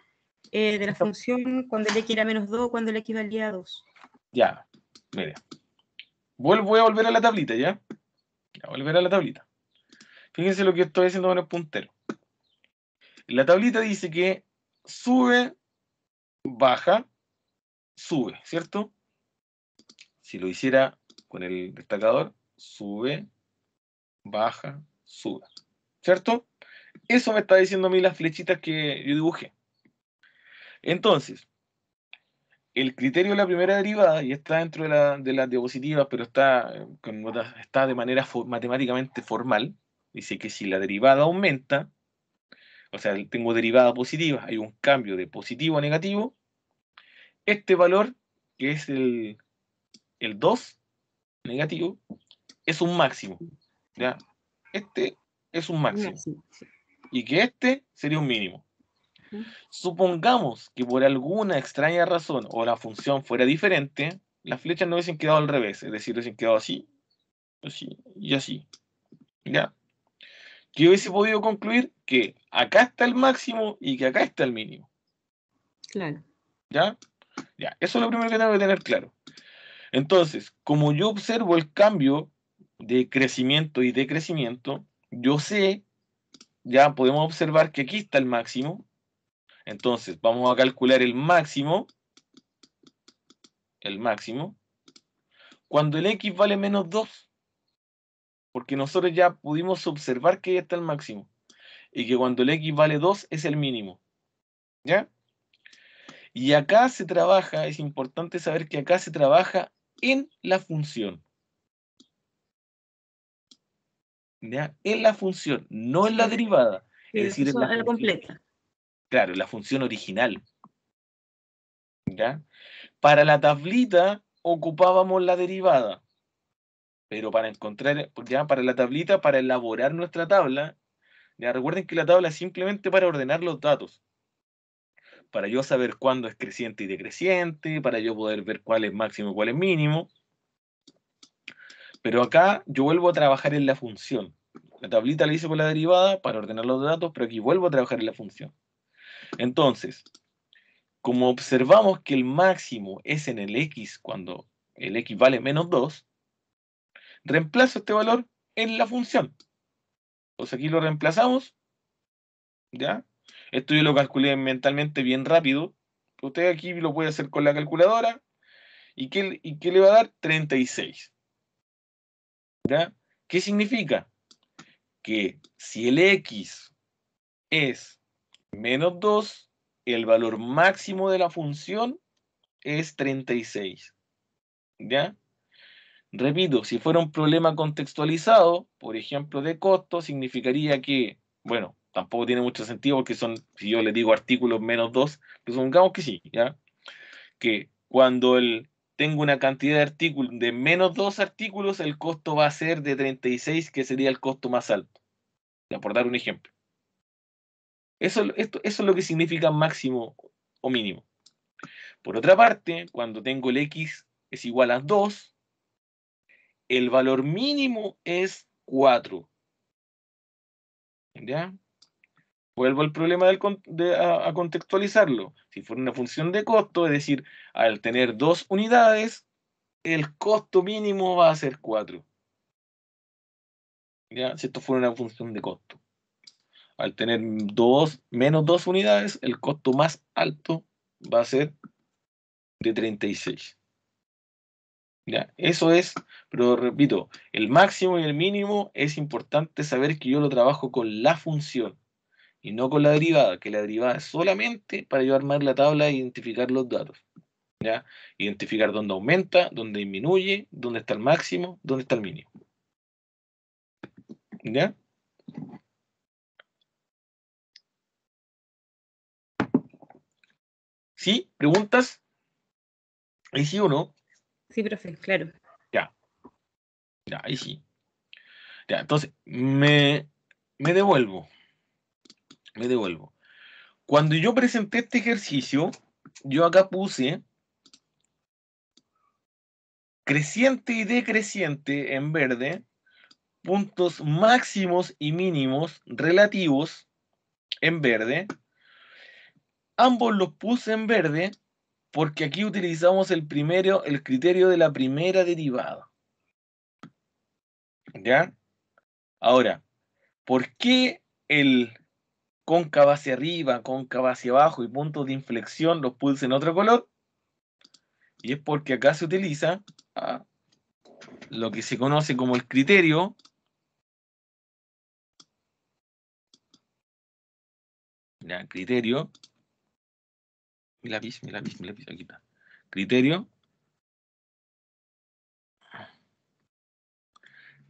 de la función, cuando el x era -2, cuando el x valía a 2. Ya, mire. Voy a volver a la tablita, ¿ya? Volver a la tablita. Fíjense lo que estoy haciendo con el puntero. La tablita dice que sube, baja, sube, ¿cierto? Si lo hiciera con el destacador, sube, baja, sube, ¿cierto? Eso me está diciendo a mí las flechitas que yo dibujé. Entonces, el criterio de la primera derivada, y está dentro de las diapositivas, pero está de manera matemáticamente formal, dice que si la derivada aumenta, o sea, tengo derivada positiva, hay un cambio de positivo a negativo, este valor, que es el 2 negativo, es un máximo. ¿Ya? Este es un máximo. Y que este sería un mínimo. Supongamos que por alguna extraña razón o la función fuera diferente, las flechas no hubiesen quedado al revés, es decir, hubiesen quedado así, así y así. ¿Ya? Que hubiese podido concluir que acá está el máximo y que acá está el mínimo. Claro. ¿Ya? Ya, eso es lo primero que tengo que tener claro. Entonces, como yo observo el cambio de crecimiento y decrecimiento, yo sé, ya podemos observar que aquí está el máximo. Entonces, vamos a calcular el máximo, cuando el x vale -2. Porque nosotros ya pudimos observar que ahí está el máximo. Y que cuando el x vale 2 es el mínimo. ¿Ya? Y acá se trabaja, es importante saber que acá se trabaja en la función. ¿Ya? En la función, no en la derivada. Es decir, en la función completa. Claro, la función original. ¿Ya? Para la tablita ocupábamos la derivada. Pero para encontrar, ya para la tablita, para elaborar nuestra tabla, ya recuerden que la tabla es simplemente para ordenar los datos. Para yo saber cuándo es creciente y decreciente, para yo poder ver cuál es máximo y cuál es mínimo. Pero acá yo vuelvo a trabajar en la función. La tablita la hice con la derivada para ordenar los datos, pero aquí vuelvo a trabajar en la función. Entonces, como observamos que el máximo es en el x cuando el x vale -2, reemplazo este valor en la función. Entonces aquí lo reemplazamos, ¿ya? Esto yo lo calculé mentalmente bien rápido. Usted aquí lo puede hacer con la calculadora. ¿Y qué le va a dar? 36. ¿Ya? ¿Qué significa? que si el x es menos 2, el valor máximo de la función es 36. ¿Ya? Repito, si fuera un problema contextualizado, por ejemplo, de costo, significaría que, bueno, tampoco tiene mucho sentido porque son, si yo le digo artículos menos 2, pues supongamos que sí, ¿ya? Que cuando tengo una cantidad de artículos de menos 2 artículos, el costo va a ser de 36, que sería el costo más alto. Ya, por dar un ejemplo. Eso es lo que significa máximo o mínimo. Por otra parte, cuando tengo el x es igual a 2, el valor mínimo es 4. ¿Ya? Vuelvo al problema a contextualizarlo. Si fuera una función de costo, es decir, al tener 2 unidades, el costo mínimo va a ser 4. ¿Ya? Si esto fuera una función de costo. Al tener menos 2 unidades, el costo más alto va a ser de 36. ¿Ya? Eso es, pero repito, el máximo y el mínimo es importante saber que yo lo trabajo con la función y no con la derivada, que la derivada es solamente para yo armar la tabla e identificar los datos. ¿Ya? Identificar dónde aumenta, dónde disminuye, dónde está el máximo, dónde está el mínimo. ¿Ya? ¿Sí? ¿Preguntas? ¿Ahí sí o no? Sí, profe, claro. Ya. Ya, ahí sí. Ya, entonces, me devuelvo. Me devuelvo. Cuando yo presenté este ejercicio, yo acá puse creciente y decreciente en verde, puntos máximos y mínimos relativos en verde. Ambos los puse en verde porque aquí utilizamos el criterio de la primera derivada. ¿Ya? Ahora, ¿por qué el cóncava hacia arriba, cóncava hacia abajo y puntos de inflexión los puse en otro color? Y es porque acá se utiliza lo que se conoce como el criterio mi lápiz, aquí está. Criterio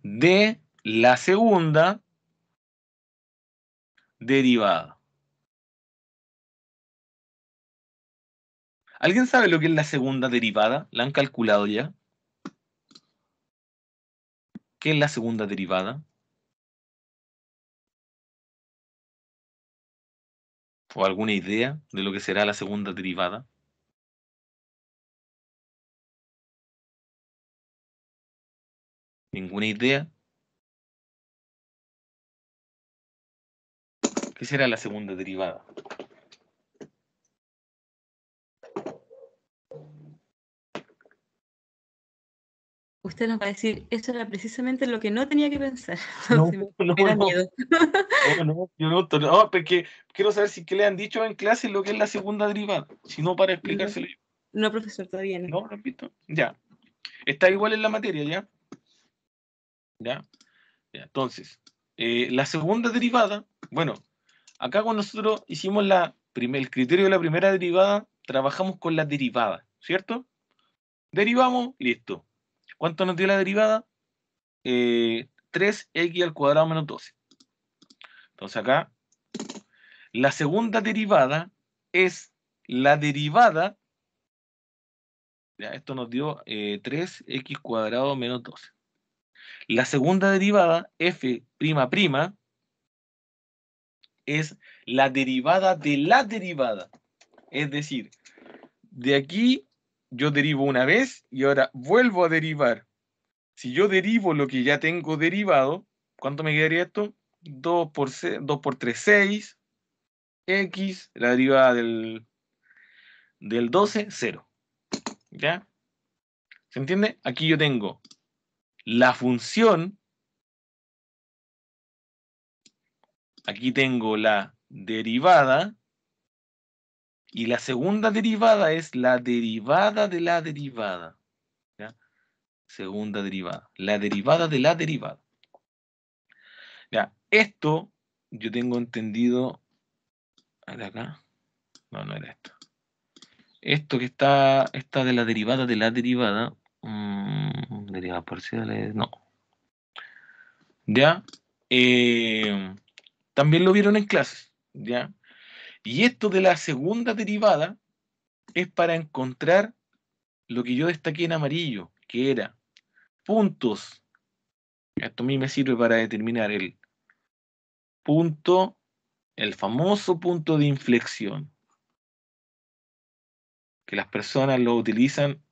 de la segunda derivada. ¿Alguien sabe lo que es la segunda derivada? ¿La han calculado ya? ¿Qué es la segunda derivada? ¿O alguna idea de lo que será la segunda derivada? ¿Ninguna idea? ¿Qué será la segunda derivada? Usted nos va a decir, eso era precisamente lo que no tenía que pensar. No, Entonces, no, me da no. miedo. No, yo no, porque quiero saber si que le han dicho en clase lo que es la segunda derivada. Si no, para No, explicárselo yo. no, profesor, todavía no. ¿No lo han visto? Ya. Está igual en la materia, ¿ya? ¿Ya? Ya. Entonces, la segunda derivada, bueno, acá cuando nosotros hicimos el criterio de la primera derivada, trabajamos con la derivada, ¿cierto? Derivamos, listo. ¿Cuánto nos dio la derivada? 3x al cuadrado menos 12. Entonces acá, la segunda derivada es la derivada, ya, esto nos dio 3x cuadrado menos 12. La segunda derivada, f'', es la derivada de la derivada. Es decir, de aquí yo derivo una vez y ahora vuelvo a derivar. Si yo derivo lo que ya tengo derivado, ¿cuánto me quedaría esto? 2 por 3, 6. X, la derivada del 12, 0. ¿Ya? ¿Se entiende? Aquí yo tengo la función, aquí tengo la derivada, y la segunda derivada es la derivada de la derivada. ¿Ya? Segunda derivada. La derivada de la derivada. Ya, esto yo tengo entendido. A ver acá. No, no era esto. Esto que está de la derivada derivadas parciales, no. ¿Ya? También lo vieron en clases, ¿ya? Y esto de la segunda derivada es para encontrar lo que yo destaqué en amarillo, que era puntos. Esto a mí me sirve para determinar el punto, el famoso punto de inflexión, que las personas lo utilizan.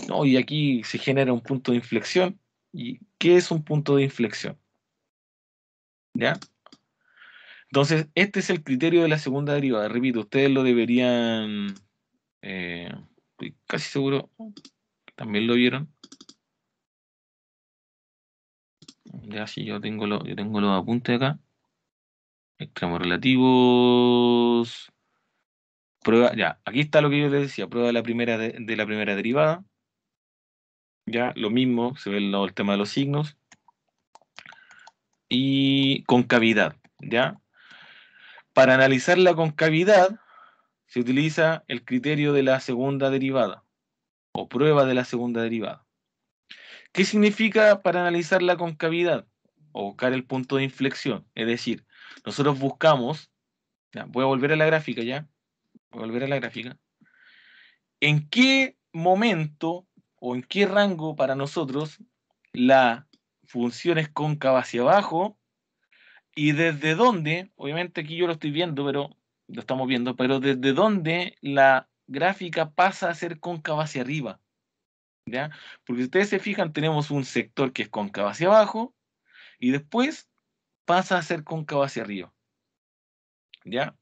No, y aquí se genera un punto de inflexión. ¿Y qué es un punto de inflexión? ¿Ya? Entonces, este es el criterio de la segunda derivada. Repito, ustedes lo deberían, estoy casi seguro, también lo vieron. Ya, sí, yo tengo los apuntes acá. Extremos relativos. Prueba, ya, aquí está lo que yo les decía, prueba de la primera, de la primera derivada. Ya, lo mismo, se ve el tema de los signos. Y concavidad, ¿ya? Para analizar la concavidad, se utiliza el criterio de la segunda derivada, o prueba de la segunda derivada. ¿Qué significa para analizar la concavidad? O buscar el punto de inflexión. Es decir, nosotros buscamos, ya, voy a volver a la gráfica ya, voy a volver a la gráfica. ¿En qué momento o en qué rango para nosotros la función es cóncava hacia abajo y desde dónde, obviamente aquí yo lo estoy viendo, pero lo estamos viendo, pero desde dónde la gráfica pasa a ser cóncava hacia arriba? ¿Ya? Porque si ustedes se fijan, tenemos un sector que es cóncavo hacia abajo y después pasa a ser cóncavo hacia arriba. ¿Ya?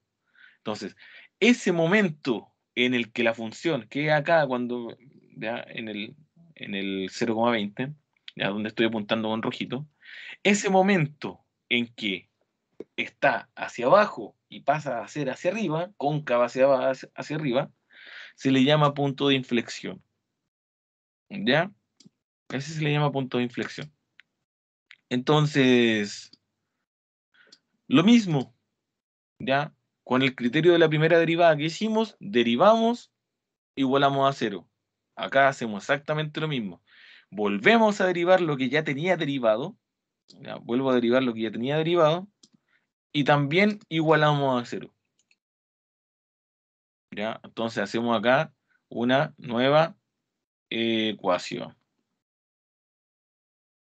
Entonces, ese momento en el que la función, que acá cuando, ¿ya? En el 0,20, ya donde estoy apuntando con rojito, ese momento en que está hacia abajo y pasa a ser hacia arriba, cóncava hacia arriba, se le llama punto de inflexión. ¿Ya? Ese se le llama punto de inflexión. Entonces, lo mismo, ¿ya? Con el criterio de la primera derivada que hicimos, derivamos, igualamos a 0. Acá hacemos exactamente lo mismo. Volvemos a derivar lo que ya tenía derivado, ¿ya? Vuelvo a derivar lo que ya tenía derivado, y también igualamos a 0. ¿Ya? Entonces hacemos acá una nueva ecuación.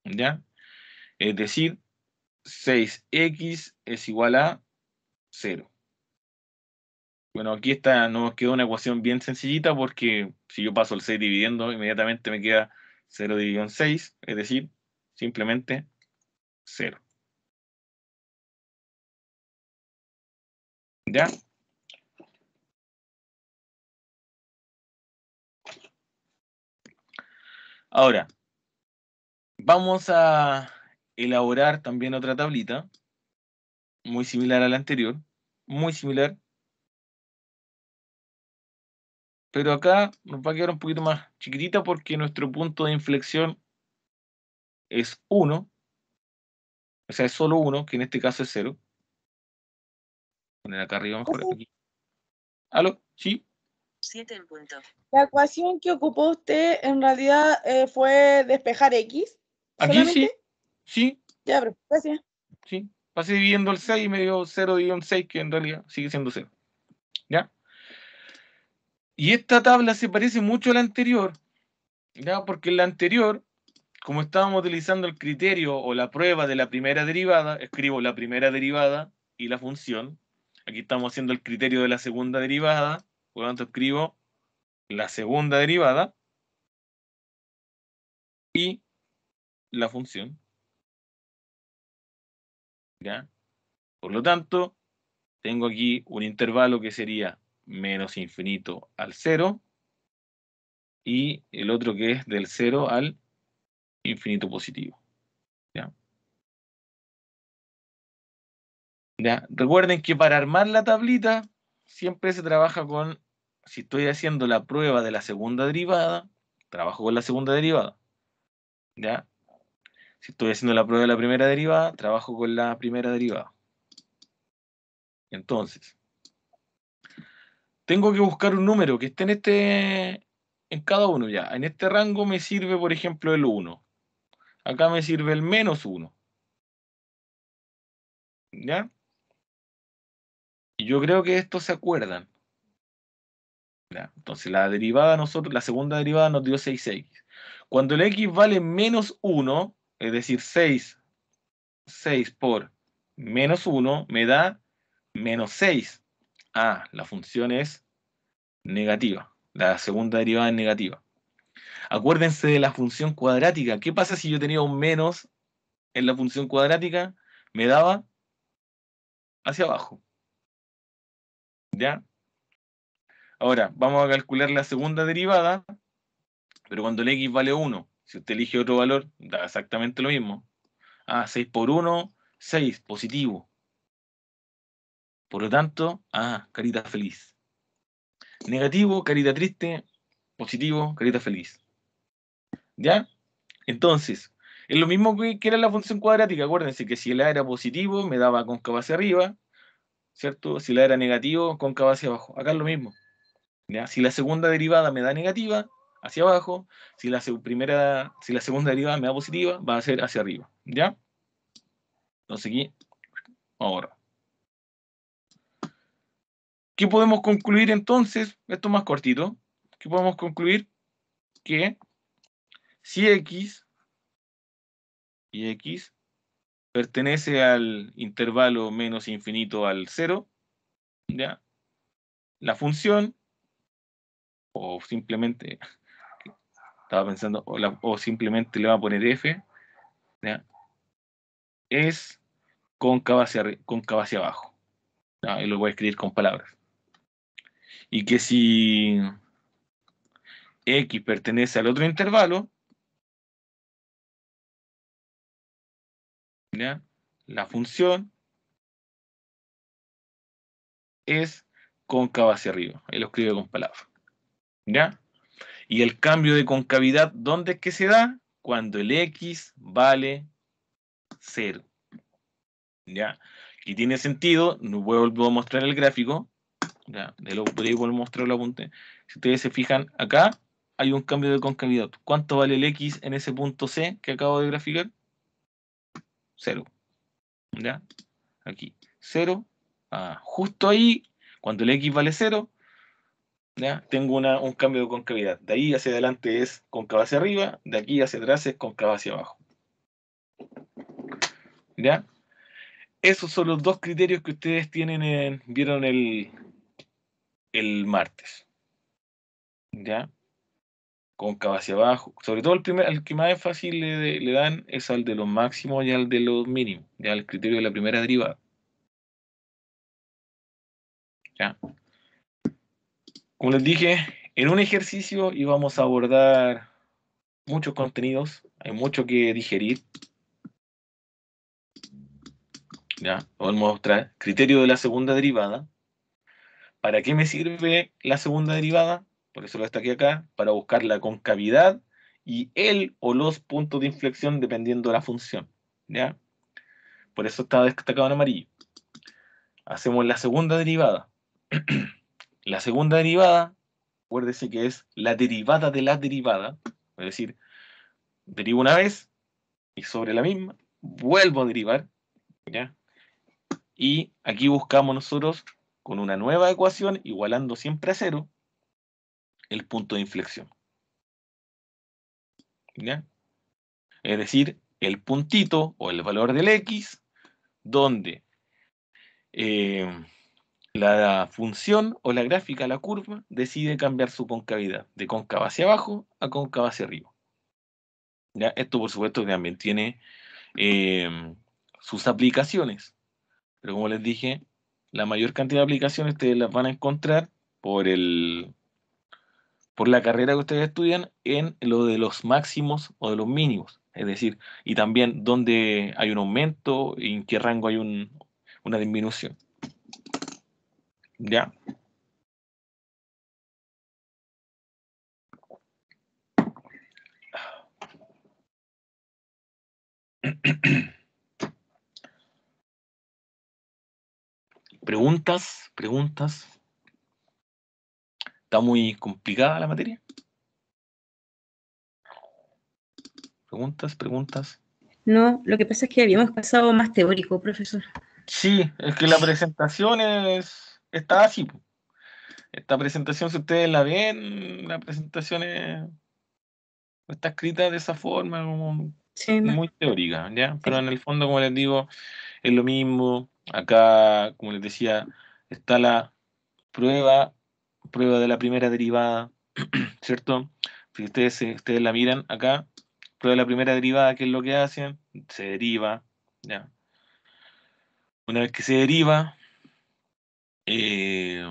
¿Ya? Es decir, 6x es igual a 0. Bueno, aquí está, nos quedó una ecuación bien sencillita porque si yo paso el 6 dividiendo, inmediatamente me queda 0 dividido en 6, es decir, simplemente 0. ¿Ya? Ahora, vamos a elaborar también otra tablita, muy similar a la anterior, muy similar, pero acá nos va a quedar un poquito más chiquitita porque nuestro punto de inflexión es 1, o sea, es solo 1, que en este caso es 0. Poner acá arriba mejor. Aquí. ¿Aló? ¿Sí? 7 en punto. La ecuación que ocupó usted en realidad fue despejar X. Aquí ¿Solamente? sí. Ya, pero gracias. Sí. Pasé dividiendo el 6 y me dio 0 dividido en 6, que en realidad sigue siendo 0. ¿Ya? Y esta tabla se parece mucho a la anterior, ¿ya? Porque en la anterior, como estábamos utilizando el criterio o la prueba de la primera derivada, escribo la primera derivada y la función. Aquí estamos haciendo el criterio de la segunda derivada, por lo tanto escribo la segunda derivada y la función. ¿Ya? Por lo tanto, tengo aquí un intervalo que sería menos infinito al 0 y el otro que es del 0 al infinito positivo. ¿Ya? ¿Ya? Recuerden que para armar la tablita siempre se trabaja con, si estoy haciendo la prueba de la segunda derivada, trabajo con la segunda derivada. ¿Ya? Si estoy haciendo la prueba de la primera derivada, trabajo con la primera derivada. Entonces, tengo que buscar un número que esté en cada uno ya. En este rango me sirve, por ejemplo, el 1. Acá me sirve el menos 1. ¿Ya? Y yo creo que estos se acuerdan. ¿Ya? Entonces, la segunda derivada nos dio 6x. Cuando el x vale menos 1, es decir, 6 por menos 1, me da menos 6. Ah, la función es negativa. La segunda derivada es negativa. Acuérdense de la función cuadrática. ¿Qué pasa si yo tenía un menos en la función cuadrática? Me daba hacia abajo. ¿Ya? Ahora, vamos a calcular la segunda derivada, pero cuando el x vale 1, si usted elige otro valor, da exactamente lo mismo. Ah, 6 por 1, 6, positivo. Por lo tanto, carita feliz. Negativo, carita triste. Positivo, carita feliz. ¿Ya? Entonces, es lo mismo que era la función cuadrática. Acuérdense que si el A era positivo, me daba cóncavo hacia arriba, ¿cierto? Si la era negativo, cóncavo hacia abajo. Acá es lo mismo. ¿Ya? Si la segunda derivada me da negativa, hacia abajo. Si la segunda derivada me da positiva, va a ser hacia arriba. ¿Ya? Entonces aquí, ahora. ¿Qué podemos concluir entonces? Esto es más cortito. ¿Qué podemos concluir? Que si x y x pertenece al intervalo menos infinito al 0, ¿ya? La función, o simplemente, estaba pensando, o simplemente le va a poner f, ¿ya? Es cóncava hacia abajo. ¿Ya? Y lo voy a escribir con palabras. Y que si x pertenece al otro intervalo, ¿ya? La función es cóncava hacia arriba. Ahí lo escribo con palabras. ¿Ya? Y el cambio de concavidad, ¿dónde es que se da? Cuando el x vale 0. ¿Ya? Y tiene sentido, no vuelvo a mostrar el gráfico, ¿ya? Por ahí vuelvo a mostrar el apunte. Si ustedes se fijan, acá hay un cambio de concavidad. ¿Cuánto vale el x en ese punto C que acabo de graficar? 0. ¿Ya? Aquí, 0. Justo ahí, cuando el x vale 0, ¿ya? Tengo un cambio de concavidad. De ahí hacia adelante es cóncava hacia arriba, de aquí hacia atrás es cóncava hacia abajo. ¿Ya? Esos son los dos criterios que ustedes vieron el martes. ¿Ya? Cóncava hacia abajo. Sobre todo el que más énfasis le dan es al de los máximos y al de los mínimos. Ya el criterio de la primera derivada. ¿Ya? Como les dije, en un ejercicio íbamos a abordar muchos contenidos. Hay mucho que digerir. ¿Ya? Vamos a mostrar criterio de la segunda derivada. ¿Para qué me sirve la segunda derivada? Por eso lo destaqué acá, para buscar la concavidad y el o los puntos de inflexión dependiendo de la función. ¿Ya? Por eso está destacado en amarillo. Hacemos la segunda derivada. La segunda derivada, acuérdese que es la derivada de la derivada. Es decir, derivo una vez y sobre la misma vuelvo a derivar. ¿Ya? Y aquí buscamos nosotros con una nueva ecuación, igualando siempre a 0, el punto de inflexión. ¿Ya? Es decir, el puntito o el valor del x, donde la función o la gráfica, la curva, decide cambiar su concavidad de cóncava hacia abajo a cóncava hacia arriba. ¿Ya? Esto, por supuesto, que también tiene sus aplicaciones, pero como les dije, la mayor cantidad de aplicaciones ustedes las van a encontrar por la carrera que ustedes estudian en lo de los máximos o de los mínimos. Es decir, y también dónde hay un aumento y en qué rango hay una disminución. ¿Ya? ¿Preguntas? ¿Preguntas? ¿Está muy complicada la materia? ¿Preguntas? ¿Preguntas? No, lo que pasa es que habíamos pasado más teórico, profesor. Sí, es que la presentación está así. Esta presentación, si ustedes la ven, la presentación está escrita de esa forma, como Sí, muy teórica, ¿ya? Pero en el fondo, como les digo, es lo mismo. Acá, como les decía, está la prueba de la primera derivada, ¿cierto? Si ustedes la miran acá, prueba de la primera derivada, ¿qué es lo que hacen? Se deriva, ¿ya? Una vez que se deriva, eh,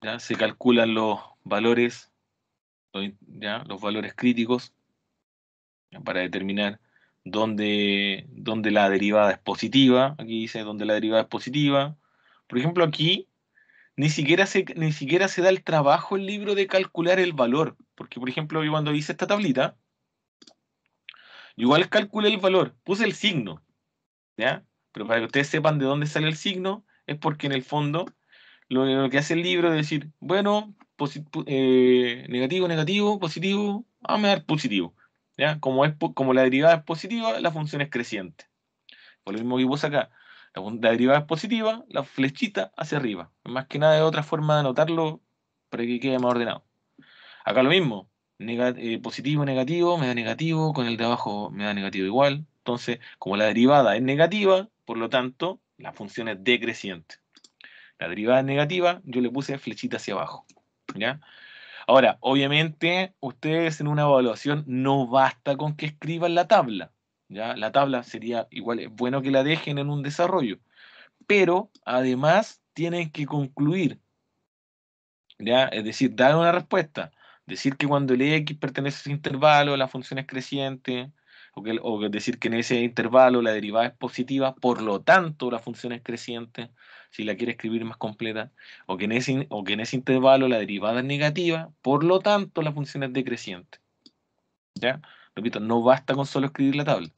ya se calculan los valores, ya, los valores críticos, ya, para determinar dónde la derivada es positiva. Aquí dice dónde la derivada es positiva. Por ejemplo, aquí ni siquiera se da el trabajo el libro de calcular el valor. Porque, por ejemplo, yo cuando hice esta tablita, igual calculé el valor, puse el signo, ¿ya? Pero para que ustedes sepan de dónde sale el signo, es porque en el fondo lo que hace el libro es decir, bueno, negativo, negativo, positivo, vamos a dar positivo. ¿Ya? Como la derivada es positiva, la función es creciente. Por lo mismo que puse acá. La derivada es positiva, la flechita hacia arriba. Más que nada es otra forma de anotarlo para que quede más ordenado. Acá lo mismo. Positivo, negativo, me da negativo, con el de abajo me da negativo igual. Entonces, como la derivada es negativa, por lo tanto, la función es decreciente. La derivada es negativa, yo le puse flechita hacia abajo. ¿Ya? Ahora, obviamente, ustedes en una evaluación no basta con que escriban la tabla. ¿Ya? La tabla sería igual, es bueno que la dejen en un desarrollo, pero además tienen que concluir, ¿ya? Es decir, dar una respuesta. Decir que cuando el X pertenece a ese intervalo, la función es creciente, o decir que en ese intervalo la derivada es positiva, por lo tanto la función es creciente, si la quiere escribir más completa, o que en ese intervalo la derivada es negativa, por lo tanto la función es decreciente. ¿Ya? Repito, no basta con solo escribir la tabla.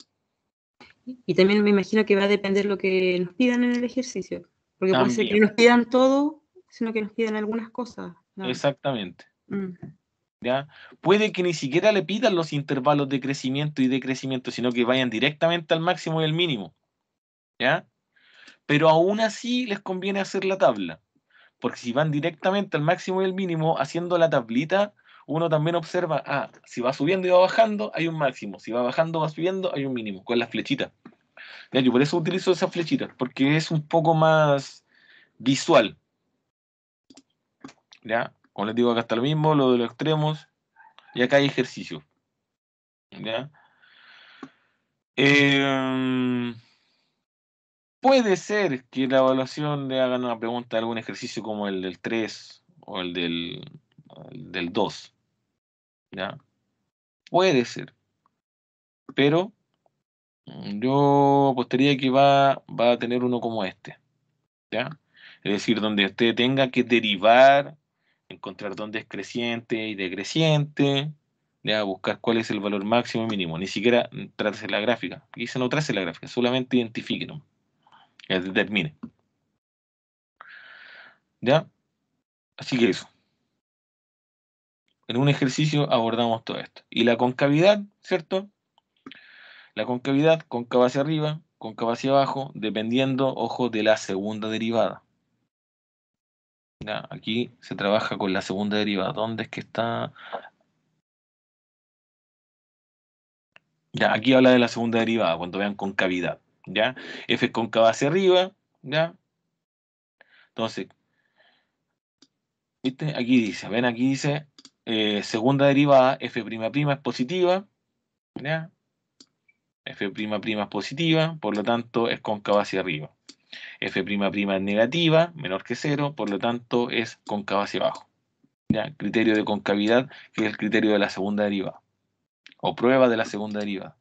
Y también me imagino que va a depender lo que nos pidan en el ejercicio. Porque puede ser que También, no nos pidan todo, sino que nos pidan algunas cosas. ¿No? exactamente. Mm. ¿Ya? Puede que ni siquiera le pidan los intervalos de crecimiento y decrecimiento, sino que vayan directamente al máximo y al mínimo. ¿Ya? Pero aún así les conviene hacer la tabla, porque si van directamente al máximo y al mínimo haciendo la tablita, uno también observa, si va subiendo y va bajando, hay un máximo, si va bajando, va subiendo, hay un mínimo, con las flechitas. ¿Ya? Yo por eso utilizo esas flechitas, porque es un poco más visual. ¿Ya? Como les digo, acá está lo mismo, lo de los extremos, y acá hay ejercicio. ¿Ya? Puede ser que la evaluación le hagan una pregunta de algún ejercicio como el del 3 o el del 2, ¿ya? Puede ser, pero yo apostaría que va a tener uno como este, ¿ya? Es decir, donde usted tenga que derivar, encontrar dónde es creciente y decreciente, ¿ya? Buscar cuál es el valor máximo y mínimo. Ni siquiera trátese la gráfica. Aquí se no trate la gráfica, solamente identifique, ¿no? Determine, ¿ya? Así que eso. En un ejercicio abordamos todo esto. Y la concavidad, ¿cierto? La concavidad, cóncava hacia arriba, cóncava hacia abajo, dependiendo, ojo, de la segunda derivada. ¿Ya? Aquí se trabaja con la segunda derivada. ¿Dónde es que está? Ya, aquí habla de la segunda derivada, cuando vean concavidad. ¿Ya? F es cóncava hacia arriba, ¿ya? Entonces, ¿viste? Aquí dice, ven, aquí dice, segunda derivada, F'' es positiva, ¿ya? F' es positiva, por lo tanto es cóncava hacia arriba. F' es negativa, menor que cero, por lo tanto es cóncava hacia abajo. ¿Ya? Criterio de concavidad, que es el criterio de la segunda derivada, o prueba de la segunda derivada.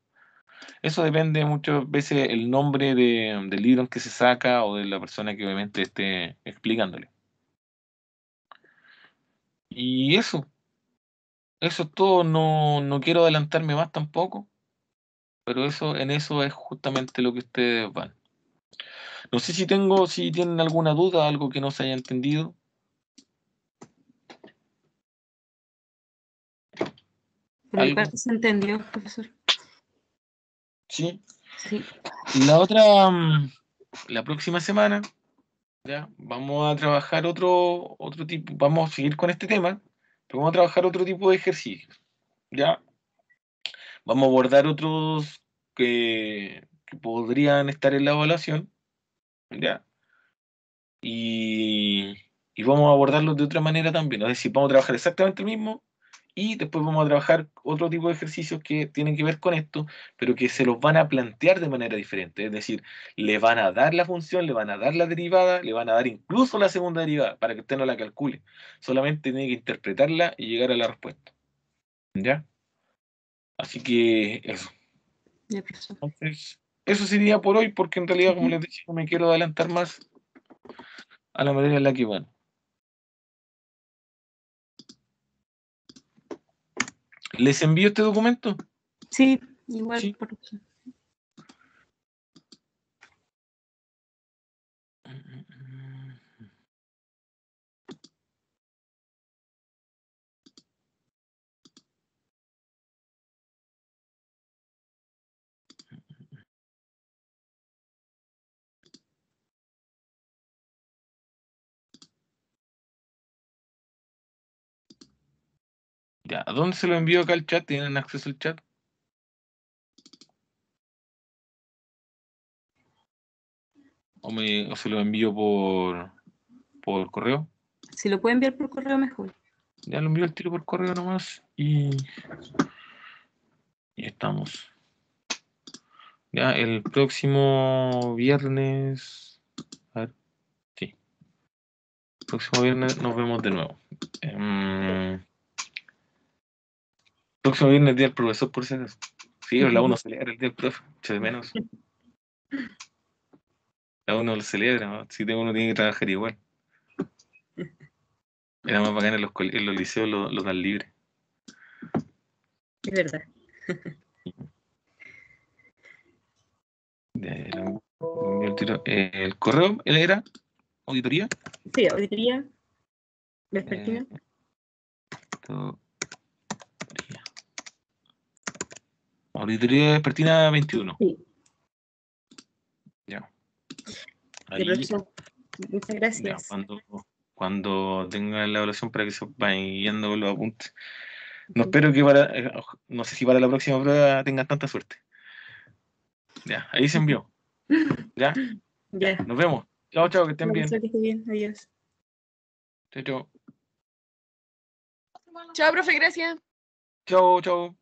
Eso depende muchas veces el nombre del libro en que se saca o de la persona que obviamente esté explicándole. Y eso es todo, no quiero adelantarme más tampoco. pero en eso es justamente lo que ustedes van. No sé si tienen alguna duda, algo que no se haya entendido. Por mi ¿Algo? parte se entendió, profesor. Sí. Sí. La próxima semana, ya, vamos a trabajar otro tipo, vamos a seguir con este tema, pero vamos a trabajar otro tipo de ejercicios, ya. Vamos a abordar otros que podrían estar en la evaluación, ya. Y vamos a abordarlos de otra manera también, es decir, vamos a trabajar exactamente lo mismo y después vamos a trabajar otro tipo de ejercicios que tienen que ver con esto, pero que se los van a plantear de manera diferente, es decir, le van a dar la función, le van a dar la derivada, le van a dar incluso la segunda derivada para que usted no la calcule, solamente tiene que interpretarla y llegar a la respuesta, ¿ya? Así que eso. Ya, profesor. Entonces, eso sería por hoy, porque en realidad, como les decía, no me quiero adelantar más a la manera en la que van. ¿Les envío este documento? Sí, igual, Sí. profesor. Ya, ¿a dónde se lo envío acá al chat? ¿Tienen acceso al chat? ¿O se lo envío por correo? Si lo puede enviar por correo, mejor. Ya lo envío el tiro por correo nomás y estamos. Ya, el próximo viernes. A ver, sí. El próximo viernes nos vemos de nuevo. Próximo viernes, día del profesor, por si acaso. Sí, la 1 celebra el día del profe, echo de menos. La 1 lo celebra, ¿no? Si uno tiene que trabajar igual. Era más bacán en los liceos los dan libre. Es verdad. El correo, ¿él era? ¿Auditoría? Sí, auditoría vespertina. Auditoría vespertina 21. Sí. Ya. Sí, Ahí, profesor. Muchas ya, gracias. cuando tengan la evaluación para que se vayan guiando con los apuntes. No Sí. espero que no sé si para la próxima prueba tengan tanta suerte. Ya, ahí se envió. Ya, Ya. nos vemos. Chao, chao, que estén bien. Que esté bien. Adiós. Chao, chao. Chao, profe, gracias. Chao, chao.